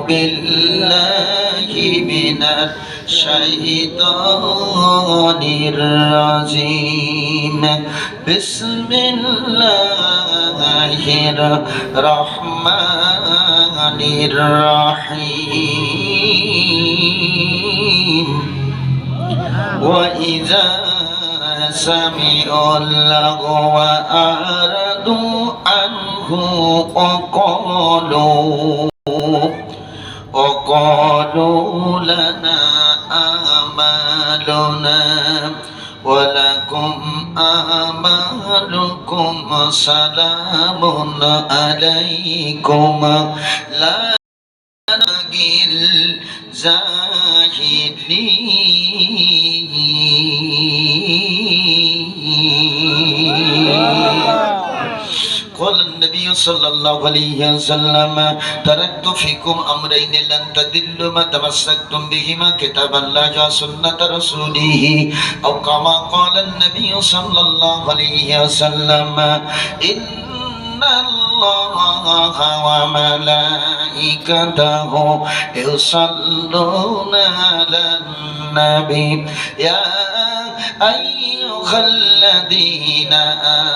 بالله من الشيطان الرجيم بسم الله الرحمن الرحيم وإذا سمعوا اللغو أعرضوا عنه وقالوا لنا أعمالنا ولكم أعمالكم سلام عليكم لا نبغي الجاهلين. قال النبي صلى الله عليه وسلم تركت فيكم أمرين لن تضلوا ما تمسكتم بهما كتاب الله وسنة رسوله أو كما قال النبي صلى الله عليه وسلم إن الله وملائكته يصلون على النبي يا أيها الذين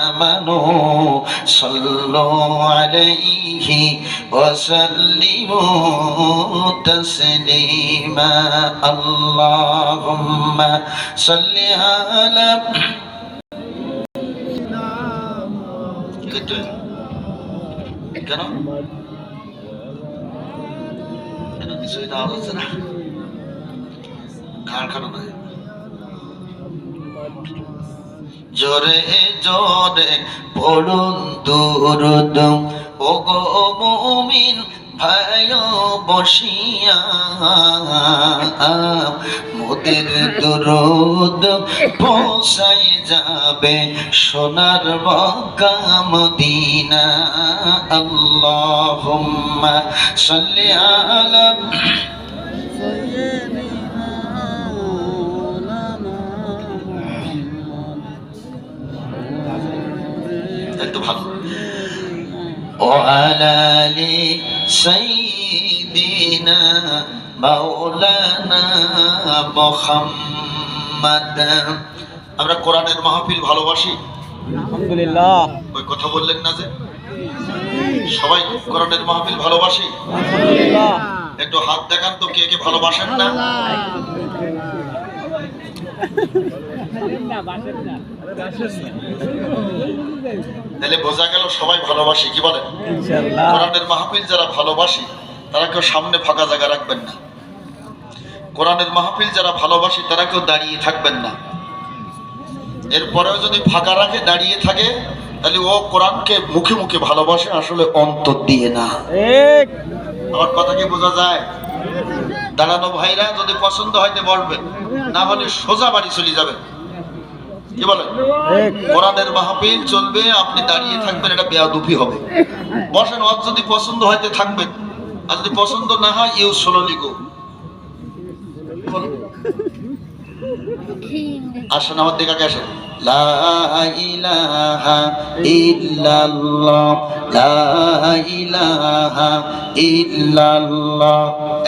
آمنوا صلوا عليه وسلموا تسليما اللهم صل على কেন কিছুই না হচ্ছে না কারখানা নাই জোরে জোরে পড়ুন দুরুদ ওগো মুমিন ভাই বসিয়া মোদের দুরুদ পৌঁছাই যাবে সোনার মক্কা মদিনা আল্লাহুম্মা সাল্লি আলা وعلى آل سيدنا مولانا محمد আমরা কোরআনের মাহফিল ভালোবাসি আলহামদুলিল্লাহ। ওই কথা বললেন না যে সবাই কোরআনের মাহফিল ভালোবাসি? আলহামদুলিল্লাহ। একটু হাত দেখান তো কে কে ভালোবাসেন না? তাহলে বোঝা গেল সবাই ভালোবাসি, কি বলেন? ইনশাআল্লাহ। কোরআনের মাহফিল যারা ভালোবাসি তারা কেউ সামনে ফাঁকা জায়গা রাখবেন না। কোরআনের মাহফিল যারা ভালোবাসি তারা কেউ দাঁড়িয়ে থাকবেন না। এরপরেও যদি ফাঁকা রাখে দাঁড়িয়ে থাকে তাহলে ও কোরআনকে মুখে মুখে ভালোবাসে, আসলে অন্তর দিয়ে না। আমার কথা কি বোঝা যায়? দাঁড়ানো ভাইরা যদি পছন্দ হয়তো বসবেন, না হলে সোজা বাড়ি চলে যাবেন, কি বলেন? কোরআনের মাহফিল চলবে, আপনি দাঁড়িয়ে থাকবেন, এটা বেয়াদবি হবে। বসেন, ওর যদি পছন্দ হয়তো থাকবেন, আর যদি পছন্দ না হয় ইউ স্লোলি গো। আসেন আমার দিকে আগে আসেন। লা ইলাহা ইল্লাল্লাহ লা ইলাহা ইল্লাল্লাহ।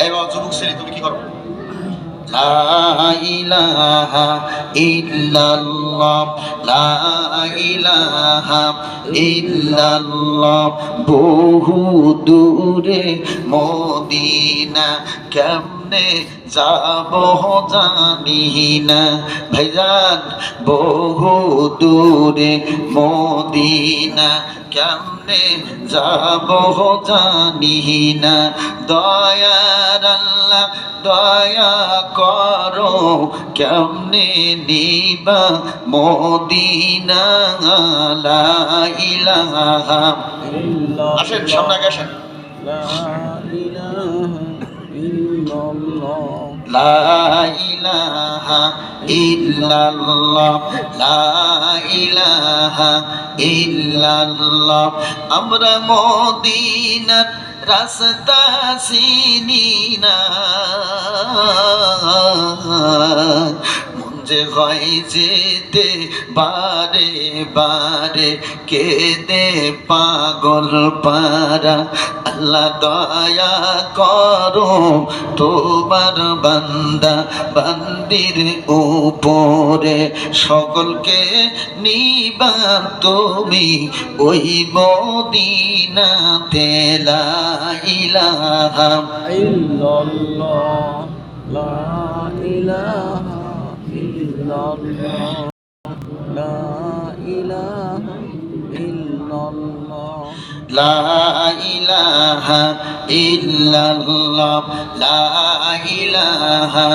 এবার যুবক ছেলে তুমি কি করো? লা ইলাহা ইল্লাল্লাহ লা ইলাহা ইল্লাল্লাহ। বহু দূরে মদিনা কেমনে যাব জানি না ভাইজান, বহু দূরে মদিনা কেমনে যাব জানি না। দয়ার আল্লাহ দয়া করো, কেমনে নিবা মদিনা লা ইলাহা। আসেন সামনে আসেন। লা ইলাহা ইল্লাল্লাহ লা ইলাহা ইল্লাল্লাহ। আমরা মদিনার রাস্তা চিনি না, মন যে হয় যেতে বারে বারে কেঁদে পাগল পারা। আল্লাহ দয়া করো তোমার বান্দা বান্দির উপরে, সকলকে নিবা তুমি ওই মদিনাতে। লা ইলাহা ইল্লাল্লাহ লা ইলাহা ইল্লাল্লাহ লা ইলাহা ইল্লাল্লাহ লা ইলাহা ইল্লাল্লাহ লা ইলাহা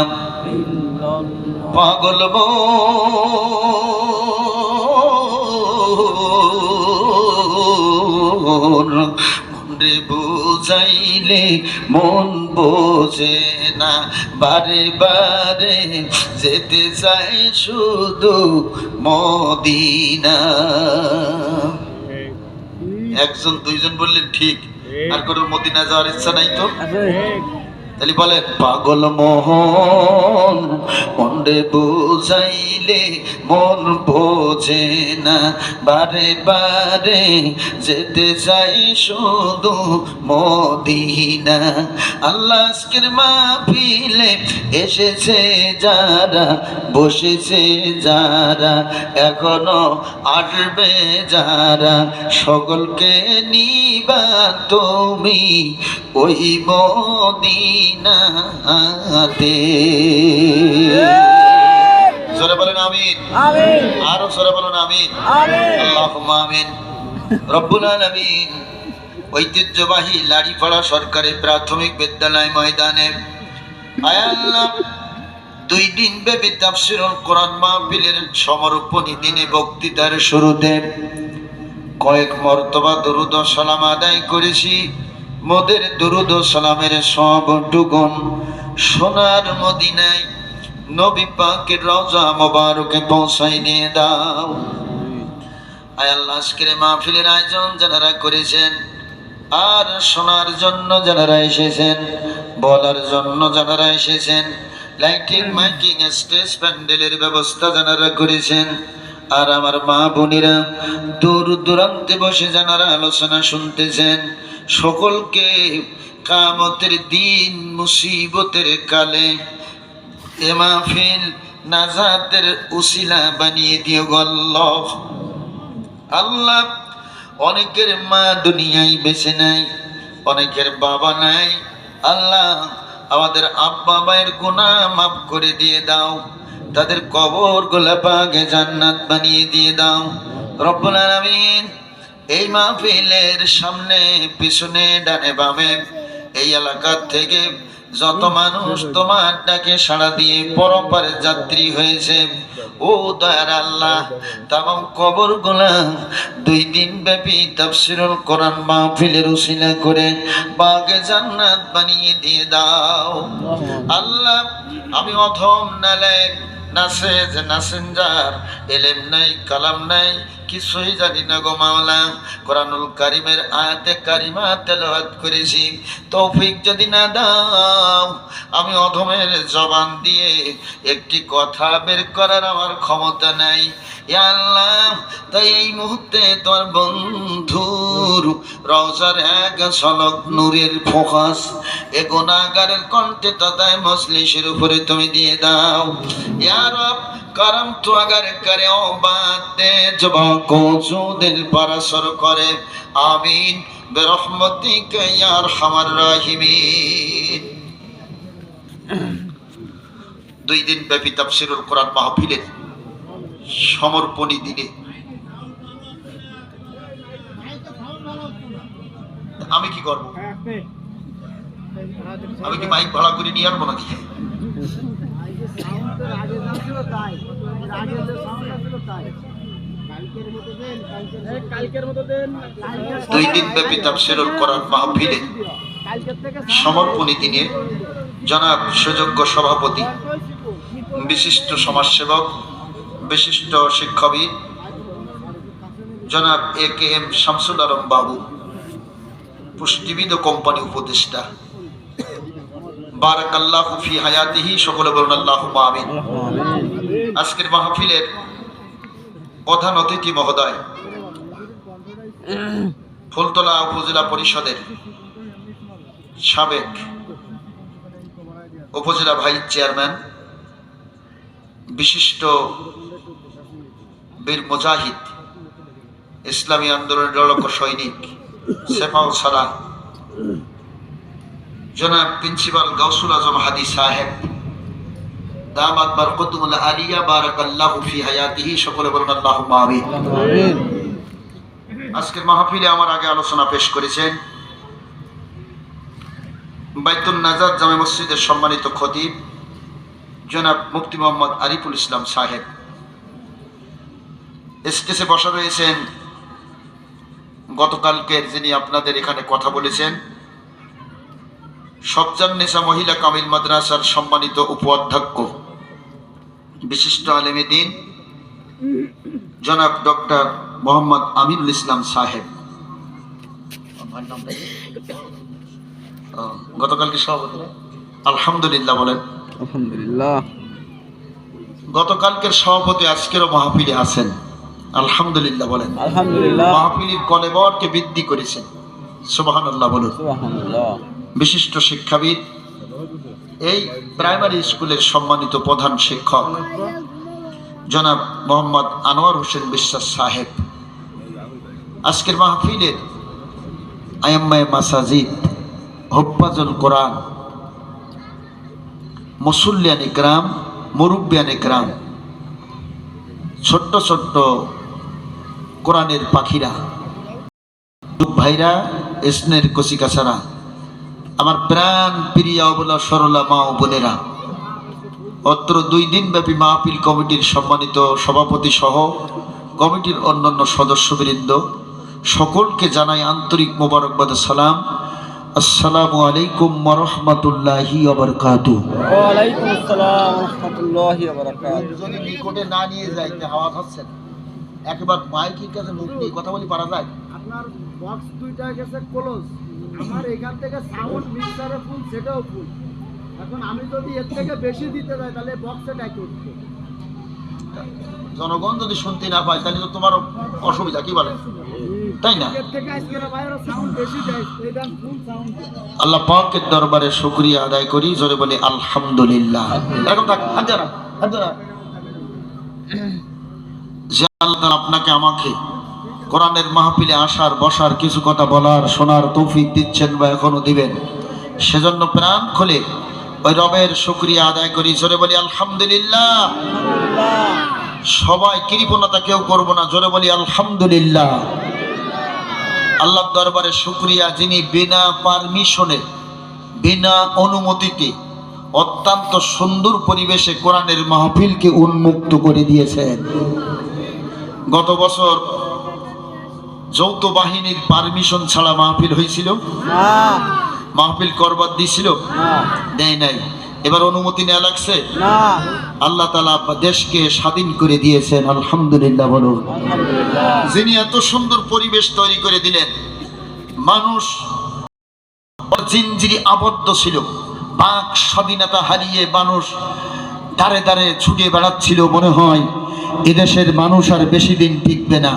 ইল্লাল্লাহ। পাগল মনরে বুঝাইলে মন বোঝে না, বারে বারে যেতে চাই শুধু মদিনা। একজন দুইজন বললেন ঠিক, আর কারোর মদিনা যাওয়ার ইচ্ছা নাই তো? তাহলে বলেন পাগল মোহন মনরে বুঝাইলে মন বোঝে না, বারে বারে যেতে চাই শুধু মদিনা। আল্লাহ আজকের মাহফিলে এসেছে যারা, বসেছে যারা, এখনো আসবে যারা, সকলকে নিবা তুমি ওই মদিনাতে। জোরে বলেন আমিন। আমিন আরো জোরে বলেন আমিন। আমিন আল্লাহুম্মা আমিন। রব্বুল আলামিন ঐতিহ্যবাহী লাড়িপাড়া সরকারি প্রাথমিক বিদ্যালয় ময়দানে আয় আল্লাহ 2 দিন ব্যাপী তাফসীরুল কোরআন মাহফিলের সমাপনী দিনে বক্তৃতার শুরুতে কয়েক মর্তবা দরুদ ও সালাম আদায় করেছি। মোদের দরুদ ও সালামের সবটুকুন সোনার মদিনায় নবী পাকের রওজা মোবারকে পৌঁছাই দিয়ে দাও। আয় আল্লাহ আজকের মাহফিলের আয়োজন যারা করেছেন, আর শোনার জন্য যারা এসেছেন, বলার জন্য যারা এসেছেন, লাইটিং মাইকিং স্টেজ প্যান্ডেলের ব্যবস্থা যারা করেছেন, আর আমার মা বোনেরা দূর দূরান্তে বসে যারা আলোচনা শুনতেছেন, সকলকে কিয়ামতের দিন মুসিবতের কালে এ মাহফিল নাজাতের উসিলা বানিয়ে দিও গো আল্লাহ। আল্লাহ অনেকের মা দুনিয়ায় বেঁচে নাই, অনেকের বাবা নাই, আল্লাহ আমাদের আব্বা মায়ের গুনাহ মাফ করে দিয়ে দাও, তাদের কবর গোলাপাকে জান্নাত বানিয়ে দিয়ে দাও রব্বুল আলামিন। এই মাহফিলের সামনে পিছনে ডানে বামে এই এলাকা থেকে যত মানুষ তোমার ডাকে সাড়া দিয়ে পরপারে যাত্রী হয়েছে, ও দয়ার আল্লাহ তামাম কবরগুলা 2 দিন ব্যাপী তাফসীরুল কোরআন মাহফিলের উসিলা করে বাগে জান্নাত বানিয়ে দিয়ে দাও আল্লাহ। আমি অধম নালায়েক নাসেজ নাসেঞ্জার, এলেম নাই কালাম নাই, কিছুই জানি না গো মাওলা। কোরআনুল কারীমের আয়াতে কারিমা তেলাওয়াত করেছি, তৌফিক যদি না দাও আমি অধমের জবান দিয়ে একটি কথা বের করার আমার ক্ষমতা নাই ইয়া আল্লাহ। তাই এই মুহূর্তে তোমার বন্ধুর রওজার এক ঝলক নূরের ফোকাস এ গুনাহগারের কণ্ঠে তথায় মজলিসের উপরে তুমি দিয়ে দাও ইয়া রব। करम तो अगर करे ओ बाते जबा को जो दिल पर असर करे, आमीन बिरहमतिक या अरहमर राहिमीन। 2 दिन ব্যাপী তাফসীরুল কোরআন মাহফিলের সমর্পণী দিনে আমি কি করব? আমি কি মাইক ভাড়া করে নিয়ে আসবো নাকি? 2 দিন ব্যাপী তাফসীরুল কোরআন মাহফিলে সমর্পণী দিনে জনাব সুযোগ্য সভাপতি, বিশিষ্ট সমাজসেবক, বিশিষ্ট শিক্ষাবিদ জনাব AKM শামসুল আলম বাবু, পুষ্টিবিদ ও কোম্পানি উপদেষ্টা, বারাকাল্লাহু ফি হায়াতিহি, সকলে বলুন আল্লাহুম্মা আমিন। আজকের মাহফিলের প্রধান অতিথি মহোদয়, ফুলতলা উপজেলা পরিষদের সাবেক উপজেলা ভাইস চেয়ারম্যান, বিশিষ্ট বীর মুজাহিদ, ইসলামী আন্দোলনের লড়াকু সৈনিক, সেফাও সালাহ জনাব প্রিন্সিপাল গাউসুল আজম হাদি সাহেব, দামাত বারকাতুল আলিয়া বারাকাল্লাহু ফি হায়াতিহি, সকলে বলুন আল্লাহুম্মা আমিন। আজকের মাহফিলে আমার আগে আলোচনা পেশ করেছেন বাইতুন নাজাত জামে মসজিদের সম্মানিত খতিব জনাব মুফতি মোহাম্মদ আরিফুল ইসলাম সাহেব। স্টেজে বসা রয়েছেন গতকালকের যিনি আপনাদের এখানে কথা বলেছেন সবজান্নেসা মহিলা কামিল মাদ্রাসার সম্মানিত উপাধ্যক্ষ, বিশিষ্ট আলেমে দ্বীন জনাব ডক্টর মোহাম্মদ আমিনুল ইসলাম সাহেব। গতকালকে সভাপতি আলহামদুলিল্লাহ বলেন। আলহামদুলিল্লাহ। গতকালকের সভাপতি আজকেরও মাহফিলে আছেন, আলহামদুলিল্লাহ বলেন। আলহামদুলিল্লাহ। মাহফিলের কলেবরকে বৃদ্ধি করেছেন, সুবহানাল্লাহ বলুন। সুবহানাল্লাহ। বিশিষ্ট শিক্ষাবিদ, এই প্রাইমারি স্কুলের সম্মানিত প্রধান শিক্ষক জনাব মোহাম্মদ আনোয়ার হোসেন বিশ্বাস সাহেব। আজকের মাহফিলের আয়াম্মায়ে মাসাজিদ, হুফাজুল কোরআন, মুসল্লিয়ান ইকরাম, মুরব্বিয়ান ইকরাম, ছোট্ট ছোট্ট কোরআনের পাখিরা, ভাইরা, স্নেহের কচিকাছারা, আমার প্রাণ প্রিয় অবলা সরলা মা ও বোনেরা, অত্র 2 দিন ব্যাপী মাহফিল কমিটির সম্মানিত সভাপতি সহ কমিটির অন্যান্য সদস্যবৃন্দ, সকলকে জানাই আন্তরিক মোবারকবাদ সালাম। আসসালামু আলাইকুম ওয়া রাহমাতুল্লাহি ওয়া বারাকাতুহু। ওয়া আলাইকুম আসসালাম ওয়া রাহমাতুল্লাহি ওয়া বারাকাতুহু। যদি নিকটে না নিয়ে যাইতে হাওয়া হচ্ছে না, একবার মাইকের কাছে মুখ দিয়ে কথা বলি পারা যায়। আপনার বক্স দুইটা গেছে ক্লোজ, আমার এখান থেকে সাউন্ড মিক্সারে ফুল, সেটাও ফুল। এখন আমি যদি এর থেকে বেশি দিতে যাই তাহলে বক্সে ডাকে উঠবে। জনগণ যদি শুনতে না পায় তাহলে তো তোমার অসুবিধা, কি বলে, তাই না? এর থেকে আজকের বাইরে সাউন্ড বেশি দেয়, এটা ফুল সাউন্ড। আল্লাহ পাকের দরবারে শুকরিয়া আদায় করি, জোরে বলি আলহামদুলিল্লাহ। এরকম থাক, হাত ধরা, হাত ধরা। যে আল্লাহ তাআলা আপনাকে আমাকে কোরআনের মাহফিলে আসার, বসার, কিছু কথা বলার, শোনার তৌফিক দিচ্ছেন বা এখনো দিবেন, সেজন্য প্রাণ খুলে ওই রবের শুকরিয়া আদায় করি, জোরে বলি আলহামদুলিল্লাহ। সবাই কৃপণতা কেউ করবো না, জোরে বলি আলহামদুলিল্লাহ। আল্লাহর দরবারে শুকরিয়া, যিনি বিনা পারমিশনে, বিনা অনুমতিতে অত্যন্ত সুন্দর পরিবেশে কোরআনের মাহফিলকে উন্মুক্ত করে দিয়েছেন। গত বছর যৌথ বাহিনীর পারমিশন ছাড়া মাহফিল হয়েছিল, মাহফিল করবার দিছিল, দেয় নাই। এবার অনুমতি নেওয়া লাগছে, আল্লাহ তাআলা দেশকে স্বাধীন করে দিয়েছেন, আলহামদুলিল্লাহ বলুন। যিনি এত সুন্দর পরিবেশ তৈরি করে দিলেন, মানুষ জিনজিরি আবদ্ধ ছিল, বাক স্বাধীনতা হারিয়ে মানুষ দাঁড়ে দাঁড়ে ছুটে বেড়াচ্ছিল, মনে হয় এদেশের মানুষ আর বেশি দিন টিকবে না।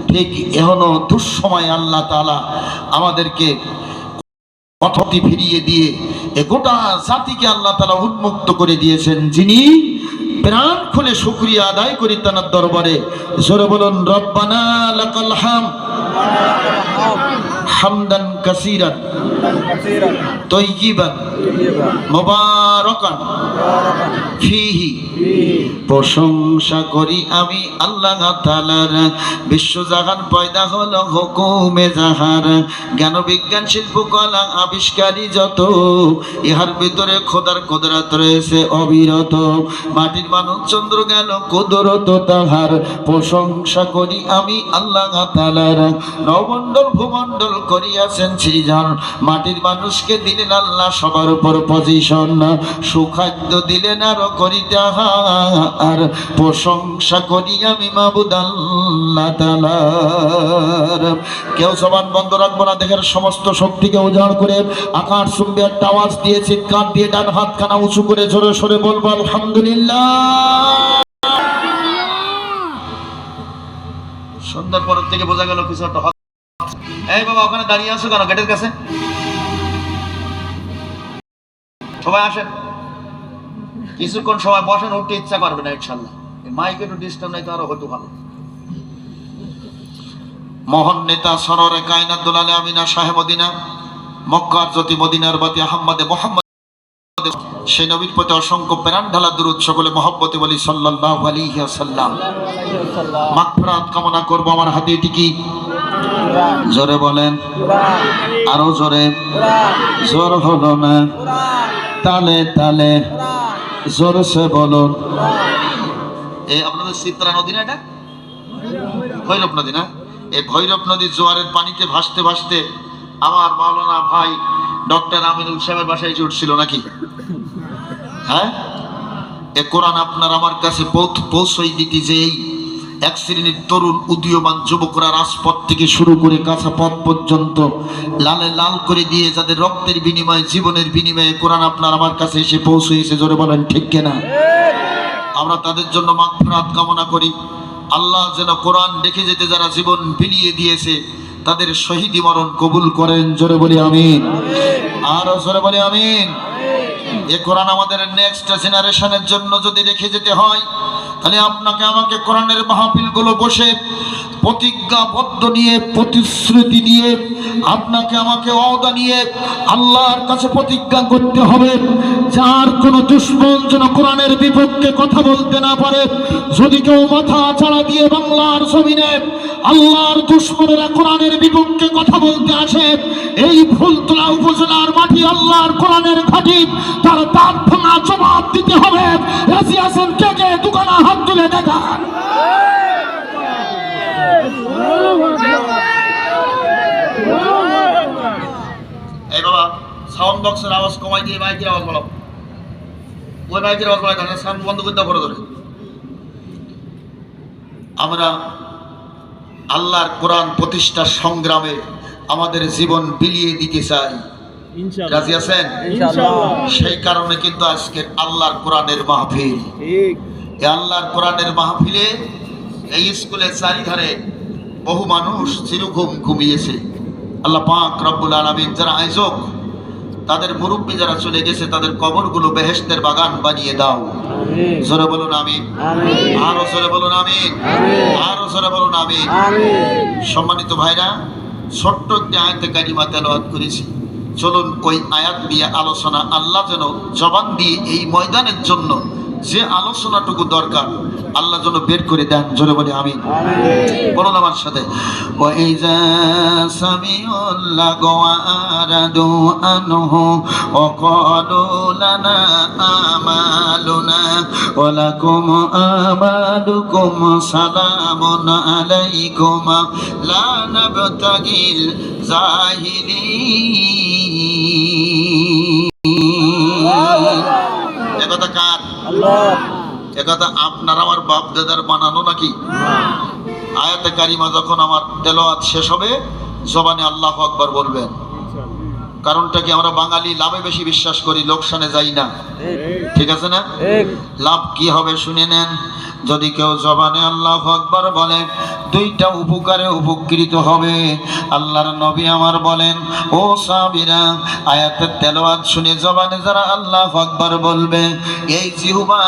ঠিক এখনো দুঃসময় আল্লাহ তাআলা আমাদেরকে পথটি ফিরিয়ে দিয়ে এ গোটা জাতিকে আল্লাহ তাআলা উন্মুক্ত করে দিয়েছেন, যিনি প্রাণ খুলে শুকরিয়া আদায় করি তার দরবারে। জোরে বলুন রব্বানা লাকাল হামদ হামদান কাসীরান তাইয়িবান মুবারাকান ফীহি। প্রশংসা করি আমি আল্লাহ তাআলার, বিশ্বজাহান পয়দা হলো হুকুমে জাহার, জ্ঞান বিজ্ঞান শিল্প কলা আবিষ্কারী যত, ইহার ভিতরে খোদার কুদরত রয়েছে অবিরত, মাটির মানুষ চন্দ্র গেল কুদরত তাহার। প্রশংসা করি আমি আল্লাহ তাআলার, নবমণ্ডল ভূমণ্ডল করিয়াছেন সৃজন, মাটির মানুষকে দিলেন আল্লাহ সবার উপর পজিশন, সুখাদ্য দিলেন আরো করিতে আর। প্রশংসা করি আমি মাবুদ আল্লাহ তাআলার। কেউ জবান বন্ধ রাখবো না, দেখেন সমস্ত শক্তিকে উজাড় করে আকাশ চুম্বে একটা আওয়াজ দিয়ে চিৎকার দিয়ে ডান হাতখানা উঁচু করে জোরে সোরে বলবো আলহামদুলিল্লাহ। সন্ধ্যার পরের থেকে বোঝা গেল কিছু একটা হবে। এই বাবা ওখানে দাঁড়িয়ে আছো কেন গেটের কাছে? সবাই আসেন, কিছুক্ষণ সময় বসেন, উঠতে ইচ্ছা করবে না ইনশাল্লাহ। মাইকে একটু ডিস্টার্ব নাই তো আরো হয়তো ভালো। মহান নেতা সররে কায়নাত দুলালে আমিনা সাহেব মদিনা, মক্কার জ্যোতি মদিনার বাতি আহম্মদে মোহাম্মদ, সেই নবীর প্রতি অসংখ্য প্রাণ ঢালা দুরূদ সকলে মহব্বতে বলি সাল্লাল্লাহু আলাইহি ওয়াসাল্লাম। মাগফিরাত কামনা করব। আমার হাতে এটি কি? জোরে বলেন, আরো জোরে। জোর হলো না, তালে তালে জোরসে বলুন। এই আপনাদের চিত্রা নদী না, এটা ভৈরব নদী না? এই ভৈরব নদীর জোয়ারের পানিতে ভাসতে ভাসতে আমার মাওলানা ভাই ডক্টর আমিনুল সাহেবের বাসায় উঠছিল নাকি? হ্যাঁ, এ কোরআন আপনার আমার কাছে পৌঁছই দিতে যে এই এক শ্রেণীর তরুণ উদীয়মান যুবকরা রাজপথ থেকে শুরু করে কাঁচা পথ পর্যন্ত লালে লাল করে দিয়ে যাদের রক্তের বিনিময়ে জীবনের বিনিময়ে কোরআন আপনার আমার কাছে এসে পৌঁছেছে, জোরে বলেন ঠিক কিনা? আমরা তাদের জন্য মাগফিরাত কামনা করি। আল্লাহ যেন কোরআন দেখে যেতে যারা জীবন বিলিয়ে দিয়েছে তাদের শহীদি মরণ কবুল করেন, জোরে বলি আমিন। আরো জোরে বলি আমিন। এ কোরআন আমাদের নেক্সট জেনারেশনের জন্য যদি রেখে যেতে হয় তাহলে আপনাকে আমাকে কোরআনের মাহফিলগুলো বসে প্রতিজ্ঞাবদ্ধ নিয়ে, প্রতিশ্রুতি নিয়ে, আপনাকে আমাকে ওয়াদা নিয়ে আল্লাহর কাছে প্রতিজ্ঞা করতে হবে, যার কোনো দুশমন যেন কোরআনের বিপক্ষে কথা বলতে না পারে। যদি কেউ মাথা চাড়া দিয়ে বাংলার জমিনে আল্লাহর দুশমনেরা কোরআনের বিপক্ষে কথা বলতে আসে, এই ফুলতলা উপজেলার মাটি আল্লাহর কোরআনের ঘাঁটি, তার দাঁত ভাঙা জবাব দিতে হবে। রাজি আছেন কে কে? দোকানা হাত তুলে দেখান। এই বাবা সাউন্ড বক্সের আওয়াজ কমাই দিয়ে মাইকের আওয়াজ বলো। ওই মাইকের আওয়াজ বলা যায়, সাউন্ড বন্ধ করতে পড়ে ধরে। আমরা আল্লাহর কোরআন প্রতিষ্ঠার সংগ্রামে আমাদের জীবন বিলিয়ে দিতে চাই। রাজি আছেন? সেই কারণে কিন্তু আজকের আল্লাহর কোরআনের মাহফিল। এই আল্লাহর কোরআনের মাহফিলে এই স্কুলের চারিধারে বহু মানুষ চিরঘুম ঘুমিয়েছে। আল্লাহ পাক রব্বুল আলামিন যারা আয়োজক, তাদের মুরব্বী যারা চলে গেছে, তাদের কবরগুলো বেহেশতের বাগান বানিয়ে দাও। জোরে বলুন আমিন। আরো জোরে বলুন আমিন। আরো জোরে বলুন আমিন। সম্মানিত ভাইরা, ছোট্ট একটি আয়াতে কারিমা তেলাওয়াত করেছি। চলুন ওই আয়াত দিয়ে আলোচনা, আল্লাহ যেন জবান দিয়ে এই ময়দানের জন্য যে আলোচনাটুকু দরকার আল্লাহ যেন বের করে দেন, জোরে বলি আমিন। বলুন আমার সাথে, ওয়াইজা সামিউল লাগওয়া আরাদু আনহু ওয়া ক্বালু লানা আমালুনা ওয়া লাকুম আমালুকুম সালামুন আলাইকুম লা নাবতাগিল জাহিলিন। একথা কার? একথা আপনার আমার বাপ দাদার বানানো নাকি? আয়াতে কারিমা যখন আমার তেলাওয়াত শেষ হবে জবানে আল্লাহু আকবার বলবেন। কারণটা কি? আমরা বাঙালি লাভে বেশি বিশ্বাস করি, লোকসানে যাই না। ঠিক আছে না? লাভ কি হবে শুনে নেন। যদি কেউ জবানে আল্লাহু আকবার বলে দুইটা উপকারে উপকৃত হবে। আল্লাহর নবী আমার বলেন, ও সাহাবীরা, আয়াতের তেলাওয়াত শুনে জবানে যারা আল্লাহু আকবার বলবে, এই জিহ্বা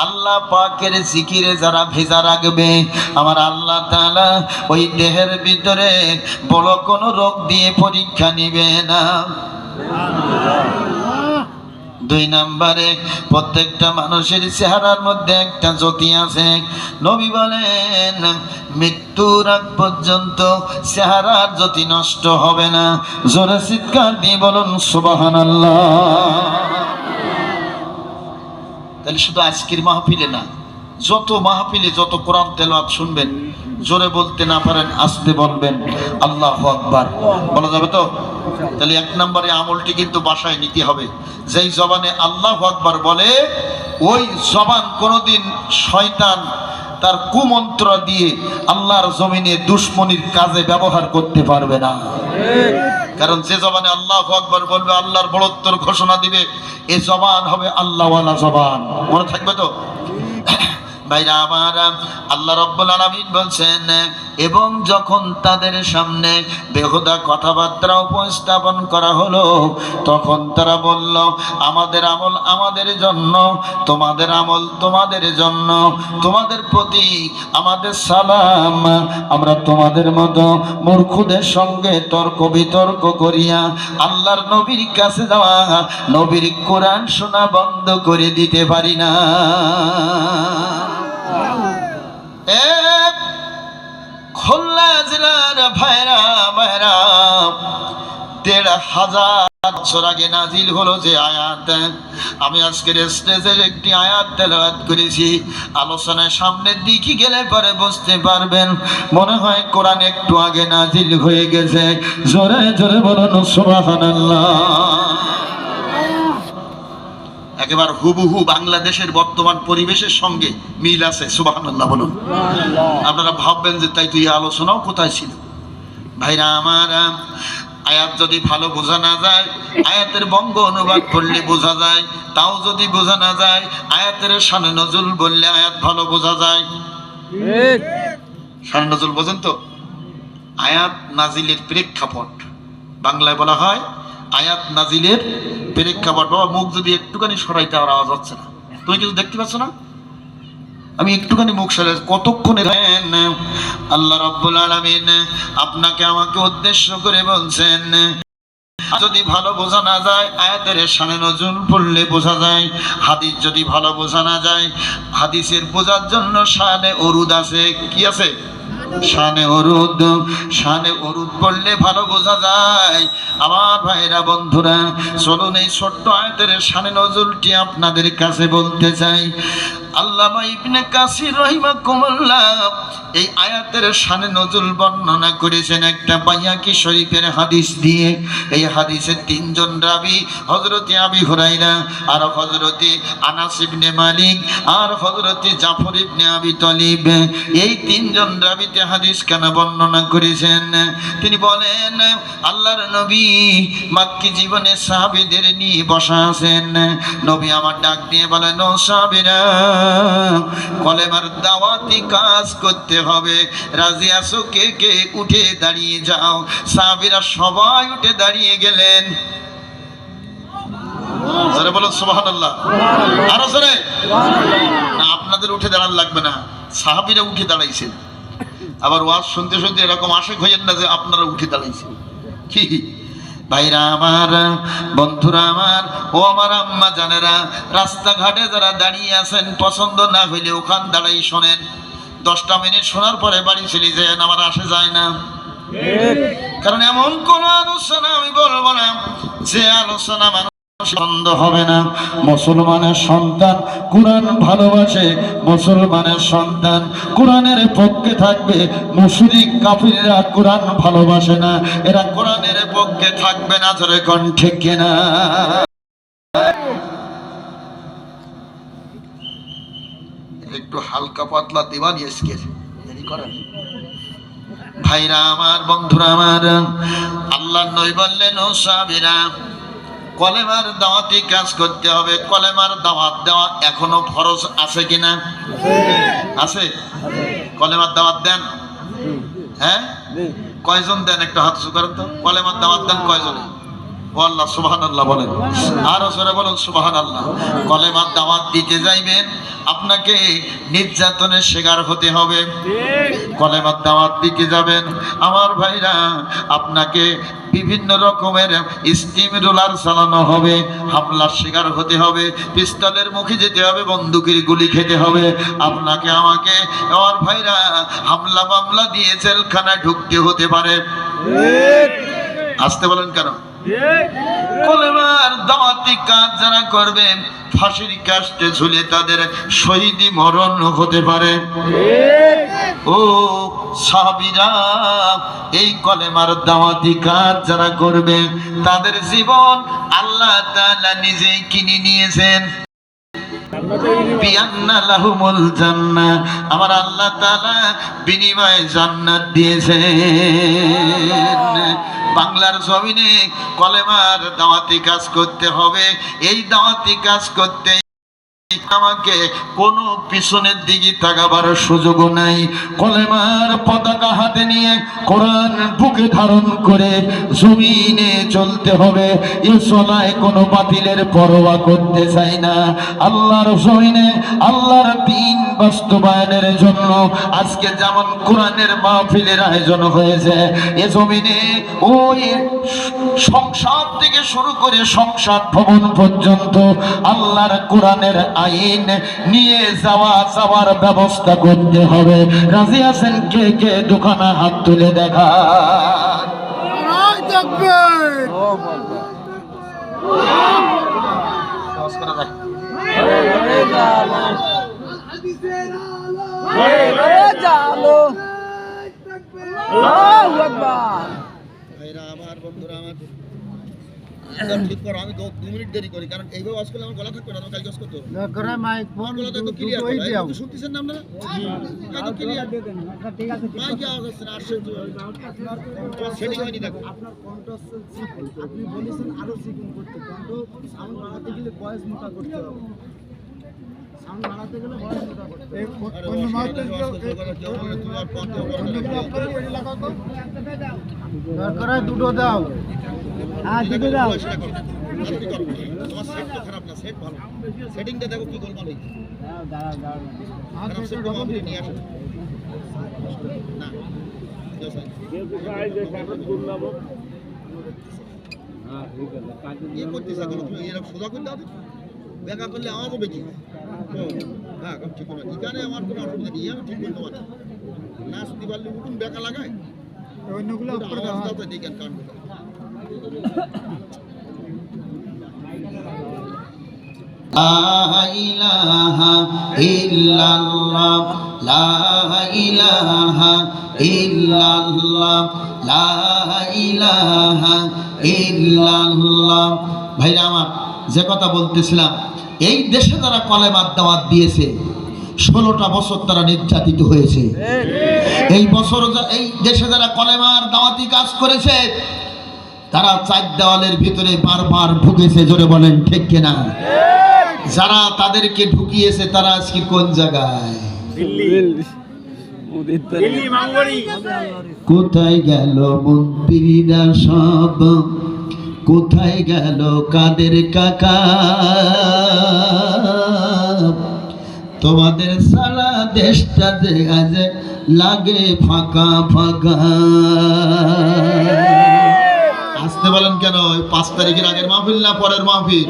আল্লাহ পাকের জিকিরে যারা ভেজা রাখবে, আমার আল্লাহ তাআলা ওই দেহের ভিতরে বড় কোনো রোগ দিয়ে পরীক্ষা নিবে না। দুই নম্বরে, প্রত্যেকটা মানুষের চেহারার মধ্যে একটা জ্যোতি আছে। নবী বলেন মৃত্যুর আগ পর্যন্ত চেহারার জ্যোতি নষ্ট হবে না। জোরে চিৎকার দিয়ে বলুন সুবহানাল্লাহ। তাহলে শুধু আজকের মাহফিলে না, যত মাহফিলে যত কোরআন তেলাওয়াত শুনবেন, জোরে বলতে না পারেন আস্তে বলবেন আল্লাহু আকবার। বলা যাবে তো? তাহলে এক নম্বরে আমলটি কিন্তু বাসায় নিতে হবে। যেই জবানে আল্লাহু আকবার বলে, ওই জবান কোনোদিন শয়তান তার কুমন্ত্র দিয়ে আল্লাহর জমিনে দুশমনির কাজে ব্যবহার করতে পারবে না। কারণ যে জবানে আল্লাহু আকবার বলবে, আল্লাহর বড়ত্বর ঘোষণা দিবে, এ জবান হবে আল্লাহওয়ালা জবান। মনে থাকবে তো? ভাইরা আমার, আল্লাহ রাব্বুল আলামিন বলছেন, এবং যখন তাদের সামনে বেহুদা কথাবার্তা উপস্থাপন করা হলো, তখন তারা বলল, আমাদের আমল আমাদের জন্য, তোমাদের আমল তোমাদের জন্য, তোমাদের প্রতি আমাদের সালাম। আমরা তোমাদের মতো মূর্খদের সঙ্গে তর্ক বিতর্ক করিয়া আল্লাহর নবীর কাছে যাওয়া, নবীর কোরআন শোনা বন্ধ করে দিতে পারি না। খুলনা জেলার ভাইরা ভাইরা, ১,৫০০ বছর আগে নাজিল হলো যে আয়াত, আমি আজকের স্টেজের একটি আয়াত তেলাওয়াত করেছি। আলোচনায় সামনের দিকে গেলে পরে বুঝতে পারবেন, মনে হয় কোরআন একটু আগে নাজিল হয়ে গেছে। জোরে জোরে বলুন সুবহানাল্লাহ। একেবারে হুবহু বাংলাদেশের বর্তমান পরিবেশের সঙ্গে মিল আছে। সুবহানাল্লাহ বলুন। আপনারা ভাববেন যে তাই তো এই আলোচনাও কোথায় ছিল। ভাইরা আমার, আয়াত যদি ভালো বোঝা না যায়, আয়াতের বঙ্গ অনুবাদ করলে বোঝা যায়। তাও যদি বোঝা না যায়, আয়াতের শানে নজুল বললে আয়াত ভালো বোঝা যায়। শানে নজুল বোঝেন তো? আয়াত নাজিলের প্রেক্ষাপট, বাংলায় বলা হয় আয়াত নাজিলের প্রেক্ষাপট। বাবা, মুখ যদি একটুখানি সরাইতে আর আওয়াজ হচ্ছে না। তুমি কিছু দেখতে পাচ্ছ না? আমি একটুখানি মুখ সরাই, কতক্ষণে আল্লাহ রাব্বুল আলামিন আপনাকে আমাকে উদ্দেশ্য করে বলছেন, যদি ভালো বোঝা না যায় আয়াতের শানে নজুল পড়লে বোঝা যায়। হাদিস যদি ভালো বোঝা না যায়, হাদিসের বোঝার জন্য শানে উরুদ আছে। কি আছে? শানে উরুদ। শানে উরুদ পড়লে ভালো বোঝা যায়। আমার ভাইরা বন্ধুরা, চলুন এই ছোট্ট আয়াতের শানে নজুলটি আপনাদের কাছে বলতে চাই। আল্লামা ইবনে কাসির রাহিমাহুল্লাহ এই আয়াতের শানে নজুল বর্ণনা করেছেন একটা বাইহাকি শরীফের হাদিস দিয়ে। এই হাদিসের ৩ জন রাবী, হযরতে আবি হুরায়রা, আর হযরতে আনাস ইবনে মালিক, আর হযরতে জাফর ইবনে আবি তালিব, এই ৩ জন রাবীতে হাদিস কেন বর্ণনা করেছেন? তিনি বলেন, আল্লাহর নবী মক্কি জীবনে সাহাবীদের নিয়ে বসা আছেন। নবী আমার ডাক দিয়ে বলেন, ও সাহাবীরা, কলেমার দাওয়াতি কাজ করতে হবে, রাজি আছো? কে কে উঠে দাঁড়িয়ে যাও। সাহাবীরা সবাই উঠে দাঁড়িয়ে গেলেন। জোরে বলুন সুবহানাল্লাহ। আরো জোরে। না, আপনাদের উঠে দাঁড়ান লাগবে না, সাহাবীরা উঠে দাঁড়াইছেন। আবার ওয়াজ শুনতে শুনতে এরকম আশেক হইয়েন না যে আপনারা উঠে দাঁড়াইছেন। কি ভাইরা আমার, বন্ধুরা আমার, ও আমার আম্মা জানেরা, রাস্তাঘাটে যারা দাঁড়িয়ে আছেন, পছন্দ না হইলে ওখান দাঁড়াই শোনেন। 10টা মিনিট শোনার পরে বাড়ি চলে যায়, আমার আসে যায় না। কারণ এমন কোন আলোচনা আমি বলবো না যে আলোচনা মানুষ বন্ধ হবে না। মুসলমানের সন্তান কোরআন ভালোবাসে, মুসলমানের সন্তান কোরআনের পক্ষে থাকবে। মুশরিক কাফিররা কোরআন ভালোবাসে না, এরা কোরআনের পক্ষে থাকবে না। জোরে কোন ঠিক কিনা? একটু হালকা পাতলা দিবানি আজকে দেরি করেন। ভাইরা আমার, বন্ধুরা আমার, আল্লাহর নবী বললেন, ও সাহাবীরা, কলেমার দাওয়াতি কাজ করতে হবে। কলেমার দাওয়াত দেওয়া এখনো ফরজ আছে কিনা? আছে। কলেমার দাওয়াত দেন? হ্যাঁ, কয়জন দেন? একটু হাত উঁচু করেন তো। কলেমার দাওয়াত দেন কয়জনে? ও আল্লাহ, সুবহানাল্লাহ বলেন। আরো জোরে বলুন সুবহানাল্লাহ। কলেমার দাওয়াত দিতে যাইবেন, আপনাকে নির্যাতনের শিকার হতে হবে। কলেমার দাওয়াত দিতে যাবেন, আমার ভাইরা, আপনাকে বিভিন্ন রকমের স্টিম রোলার চালানো হবে, হামলার শিকার হতে হবে, পিস্তলের মুখে যেতে হবে, বন্দুকের গুলি খেতে হবে। আপনাকে আমাকে, আমার ভাইরা, হামলা মামলা দিয়ে জেলখানায় ঢুকতে হতে পারে। আসতে বলেন কেন? কলেমার দাওয়াতি কাজ যারা করবে, ফাঁসির কাস্টে ঝুলে তাদের শহীদি মরণ হতে পারে। ও সাহাবীরা, এই কলেমার দাওয়াতি কাজ যারা করবে, তাদের জীবন আল্লাহ তাআলা নিজেই কিনে নিয়েছেন। বিআন্না লাহুমুল জান্নাহ, আমার আল্লাহ তাআলা বিনিময়ে জান্নাত দিয়েছেন। বাংলার জমিনে কলেমার দাওয়াতি কাজ করতে হবে। এই দাওয়াতি কাজ করতে আমাকে কোনো পিছনের দিকে তাকাবার সুযোগ নাই। কলেমার পতাকা হাতে নিয়ে কোরআন বুকে ধারণ করে জমিনে চলতে হবে। এ চলায় কোনো বাতিলের পরোয়া করতে চাই না। আল্লাহর জমিনে আল্লাহর দ্বীন বাস্তবায়নের জন্য আজকে যেমন কোরআনের মাহফিলের আয়োজন হয়েছে, এ জমিনে ওই সংসদ থেকে শুরু করে সংসদ ভবন পর্যন্ত আল্লাহর কোরআনের আইন নিয়ে যাওয়ার ব্যবস্থা করতে হবে। রাজি আছেন কে কে? দোকানে হাত তুলে দেখা। আমার বন্ধুরা, আমার ঠিক করো, আমি 2 মিনিট দেরি করি, কারণ এইভাবে ওয়াজ করলে আমার গলা থাকবে না। আমি কালকে ওয়াজ করতে হবে। মাইক ফোন গলাটা একটু ক্লিয়ার করো। এই তো শুনতেছেন না আপনারা? একটু ক্লিয়ার দেন। ঠিক আছে, মাইক আওয়াজ হচ্ছে না, আসছে তো সেটিং হয়নি। দেখো আপনার কণ্ঠ হচ্ছে চিকন, আপনি বলেছেন আরো চিকন করতে। কণ্ঠ সাউন্ড বাড়াতে গেলে ভয়েস মোটা করতে হবে। সাউন্ড বাড়াতে গেলে ভয়েস মোটা করতে হবে। অন্য মাইকটা কেউ বলে তোমার কণ্ঠ দরকার হয় দুটো দাও। হ্যাঁ, দুটো দাও। তোমার সেট তো খারাপ না, সেট ভালো। সেটিংটা দেখো কি গোলমাল হয়েছে। খারাপ সেট কমাবি নিয়ে আসো না। ये করতেছ এখন তুমি এরকম সোজা করে দাও, দেখা করলে আওয়াজ হবে কি? হ্যাঁ, ঠিক আছে। এখানে আমার কোনো অসুবিধা নেই, আমি ঠিক বলতে পারি। নাচ দিবালি উঠুন বেকা লাগায়, অন্যগুলো উপরে দাও তো দেখেন কান। লা ইলাহা ইল্লাল্লাহ, লা ইলাহা ইল্লাল্লাহ, লা ইলাহা ইল্লাল্লাহ। ভাইরা আমার, যে কথা বলতেছিলাম, এই দেশে যারা কলেমার দাওয়াত দিয়েছে 16টা বছর তারা নির্যাতিত হয়েছে। এই বছর এই দেশে যারা কলেমার দাওয়াতি কাজ করেছে তারা 4 দেওয়ালের ভিতরে বারবার ঢুকেছে। জোরে বলেন ঠিক কিনা? যারা তাদেরকে ঢুকিয়েছে তারা আজকে কোন জায়গায়? কোথায় গেল মন্ত্রীরা সব? কোথায় গেল কাদের কাকা? তোমাদের সারা দেশটা যে আজ লাগে ফাঁকা ফাঁকা। আসতে বলেন কেন? ওই 5 তারিখের আগের মাহফিল না পরের মাহফিল?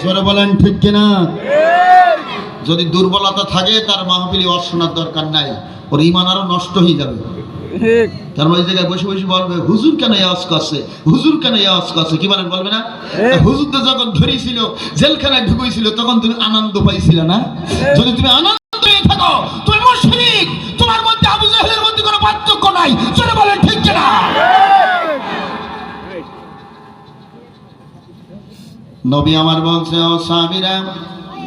সরে বলেন ঠিক কিনা? যদি দুর্বলতা থাকে তার মাহফিলে ওয়াজ শোনার দরকার নাই, ওর ঈমান আরো নষ্ট হয়ে যাবে। তার ওই জায়গায় বসে বসে বলবে হুজুর কেন আওয়াজ করছে, হুজুর কেন আওয়াজ করছে। কি বলেন? বলবে না? হুজুরটা যখন ধরেছিল জেলখানায় ঢুকেছিল তখন তুমি আনন্দ পাইছিল না? যদি তুমি আনন্দ পেয়ে থাকো তুমি মুশরিক, তোমার মধ্যে আবু জাহেলের মধ্যে কোনো পার্থক্য নাই। চলে বলেন ঠিক কিনা? নবী আমার বলছে, ও সাহাবীরা,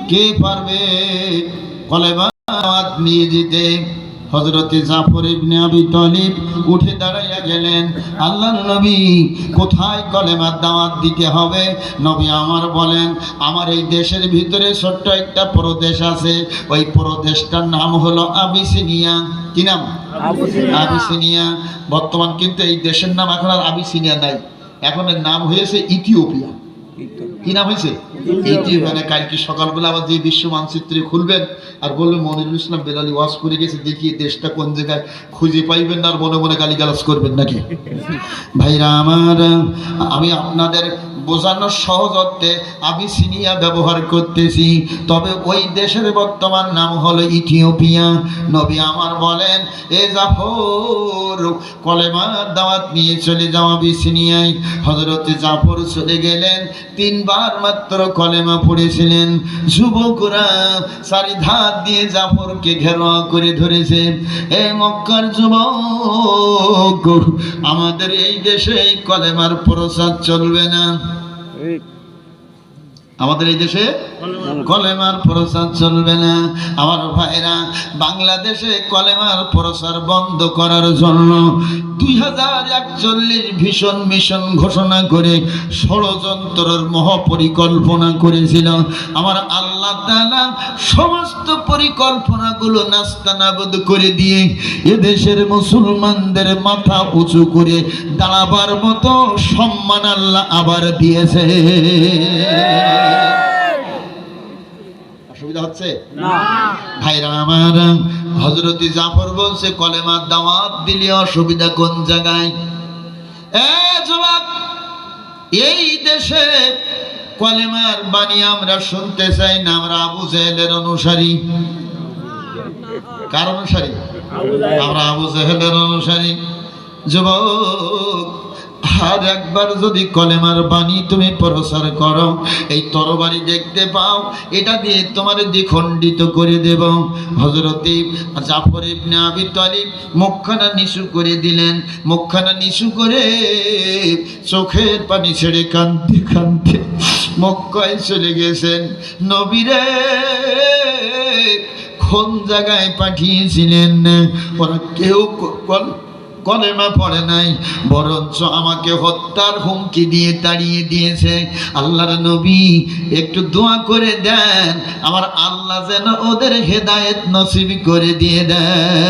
কে পারবে কলেমা দাওয়াত নিয়ে যেতে? হযরতে জাফর ইবনে আবি তালিব উঠে দাঁড়াইয়া গেলেন। আল্লাহর নবী, কোথায় কলেমার দাওয়াত দিতে হবে? নবী আমার বলেন, আমার এই দেশের ভিতরে ছোট্ট একটা প্রদেশ আছে, ওই প্রদেশটার নাম হলো আবিসিনিয়া। কি নাম? আবিসিনিয়া। বর্তমান কিন্তু এই দেশের নাম এখন আর আবিসিনিয়া নাই, এখন এর নাম হয়েছে ইথিওপিয়া। কি নাম হয়েছে? ইথিওপিয়া। কালকে সকালবেলা আবার যে বিশ্ব মানচিত্রে খুলবেন আর বলবেন মনিরুল ইসলাম বেলালি ওয়াজ করে গেছে, দেখি দেশটা কোন জায়গায়, খুঁজে পাইবেন না আর মনে মনে গালিগালাজ করবেন নাকি? ভাইরা আমার, আমি আপনাদের বোঝানোর সহজত্বে আবিসিনিয়া ব্যবহার করতেছি, তবে ওই দেশের বর্তমান নাম হলো ইথিওপিয়া। নবী আমার বলেন, এ জাফর, কলেমার দাওয়াত নিয়ে চলে যাও আবিসিনিয়ায়। হযরতে জাফর চলে গেলেন, 3 বার মাত্র কলেমা পড়েছিলেন। যুবকরা চারিধার দিয়ে জাফরকে ঘেরাও করে ধরেছে। এ মক্কার যুবক, আমাদের এই দেশে এই কলেমার প্রচার চলবে না। আমাদের এই দেশে কলেমার প্রচার চলবে না। আমার ভাইরা, বাংলাদেশে কলেমার প্রচার বন্ধ করার জন্য 2041 ভীষণ মিশন ঘোষণা করে ষড়যন্ত্রের মহাপরিকল্পনা করেছিল। আমার আল্লাহ তাআলা সমস্ত পরিকল্পনাগুলো নাস্তানাবুদ করে দিয়ে এদেশের মুসলমানদের মাথা উঁচু করে দাঁড়াবার মতো সম্মান আল্লাহ আবার দিয়েছে। অসুবিধা হচ্ছে না ভাইরা আমার? হযরত জাফর বলছে কলেমার দাওয়াত দিলে অসুবিধা কোন জায়গায়? যুবক, এই দেশে কলেমার বাণী আমরা শুনতে চাই না। আমরা আবু জেহেলের অনুসারী। কার অনুসারী? আমরা আবু জেহেলের অনুসারী। যুবক, আর একবার যদি কলেমার বাণী তুমি প্রচার করো, এই তরবারি দেখতে পাও, এটা দিয়ে তোমার দ্বিখণ্ডিত করে দেব। হযরত জাফর ইবনে আবি তালিব মুখখানা নিচু করে দিলেন। মুখখানা নিচু করে চোখের পানি ছেড়ে কাঁদতে কাঁদতে মক্কায় চলে গেছেন। নবীরে কোন জায়গায় পাঠিয়েছিলেন? ওরা কেউ কলেমা পড়ে নাই, বরঞ্চ আমাকে হত্যার হুমকি দিয়ে তাড়িয়ে দিয়েছে। আল্লাহর নবী একটু দোয়া করে দেন, আমার আল্লাহ যেন ওদের হেদায়েত নসিব করে দিয়ে দেন।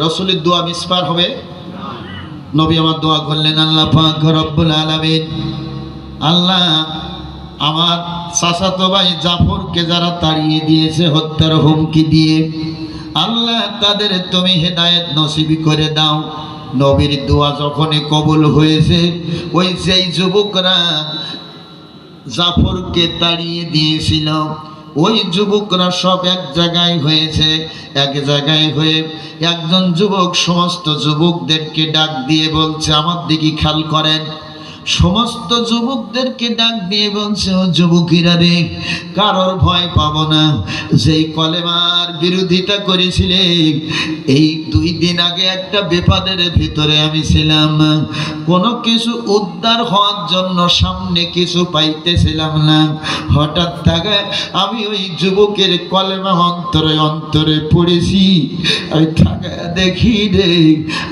রাসূলের দোয়া মিসপার হবে? নবী আমার দোয়া করলেন, আল্লাহ পাক রব্বুল আলামিন, আল্লাহ আমার চাচাতো ভাই জাফরকে যারা তাড়িয়ে দিয়েছে হত্যার হুমকি দিয়ে, আল্লাহ তাদের তুমি হেদায়েত নসিব করে দাও। নবীর দোয়া যখনই কবুল হয়েছে, ওই যেই যুবকরা জাফরকে তাড়িয়ে দিয়েছিল, ওই যুবকরা সব এক জায়গায় হয়েছে। এক জায়গায় হয়ে একজন যুবক সমস্ত যুবকদেরকে ডাক দিয়ে বলছে, আমার দিকে খেয়াল করেন। সমস্ত যুবকদেরকে ডাক দিয়ে বলছে, ও যুবকেরা রে, কারোর ভয় পাবো না। যেই কলেমার বিরোধিতা করেছিলে, এই 2 দিন আগে একটা বিপদের ভিতরে আমি ছিলাম। কোনো কিছু উদ্ধার হওয়ার জন্য সামনে কিছু পাইতেছিলাম না। হঠাৎ থাকে আমি ওই যুবকের কলেমা অন্তরে অন্তরে পড়েছি। আমি থাকা দেখি রে,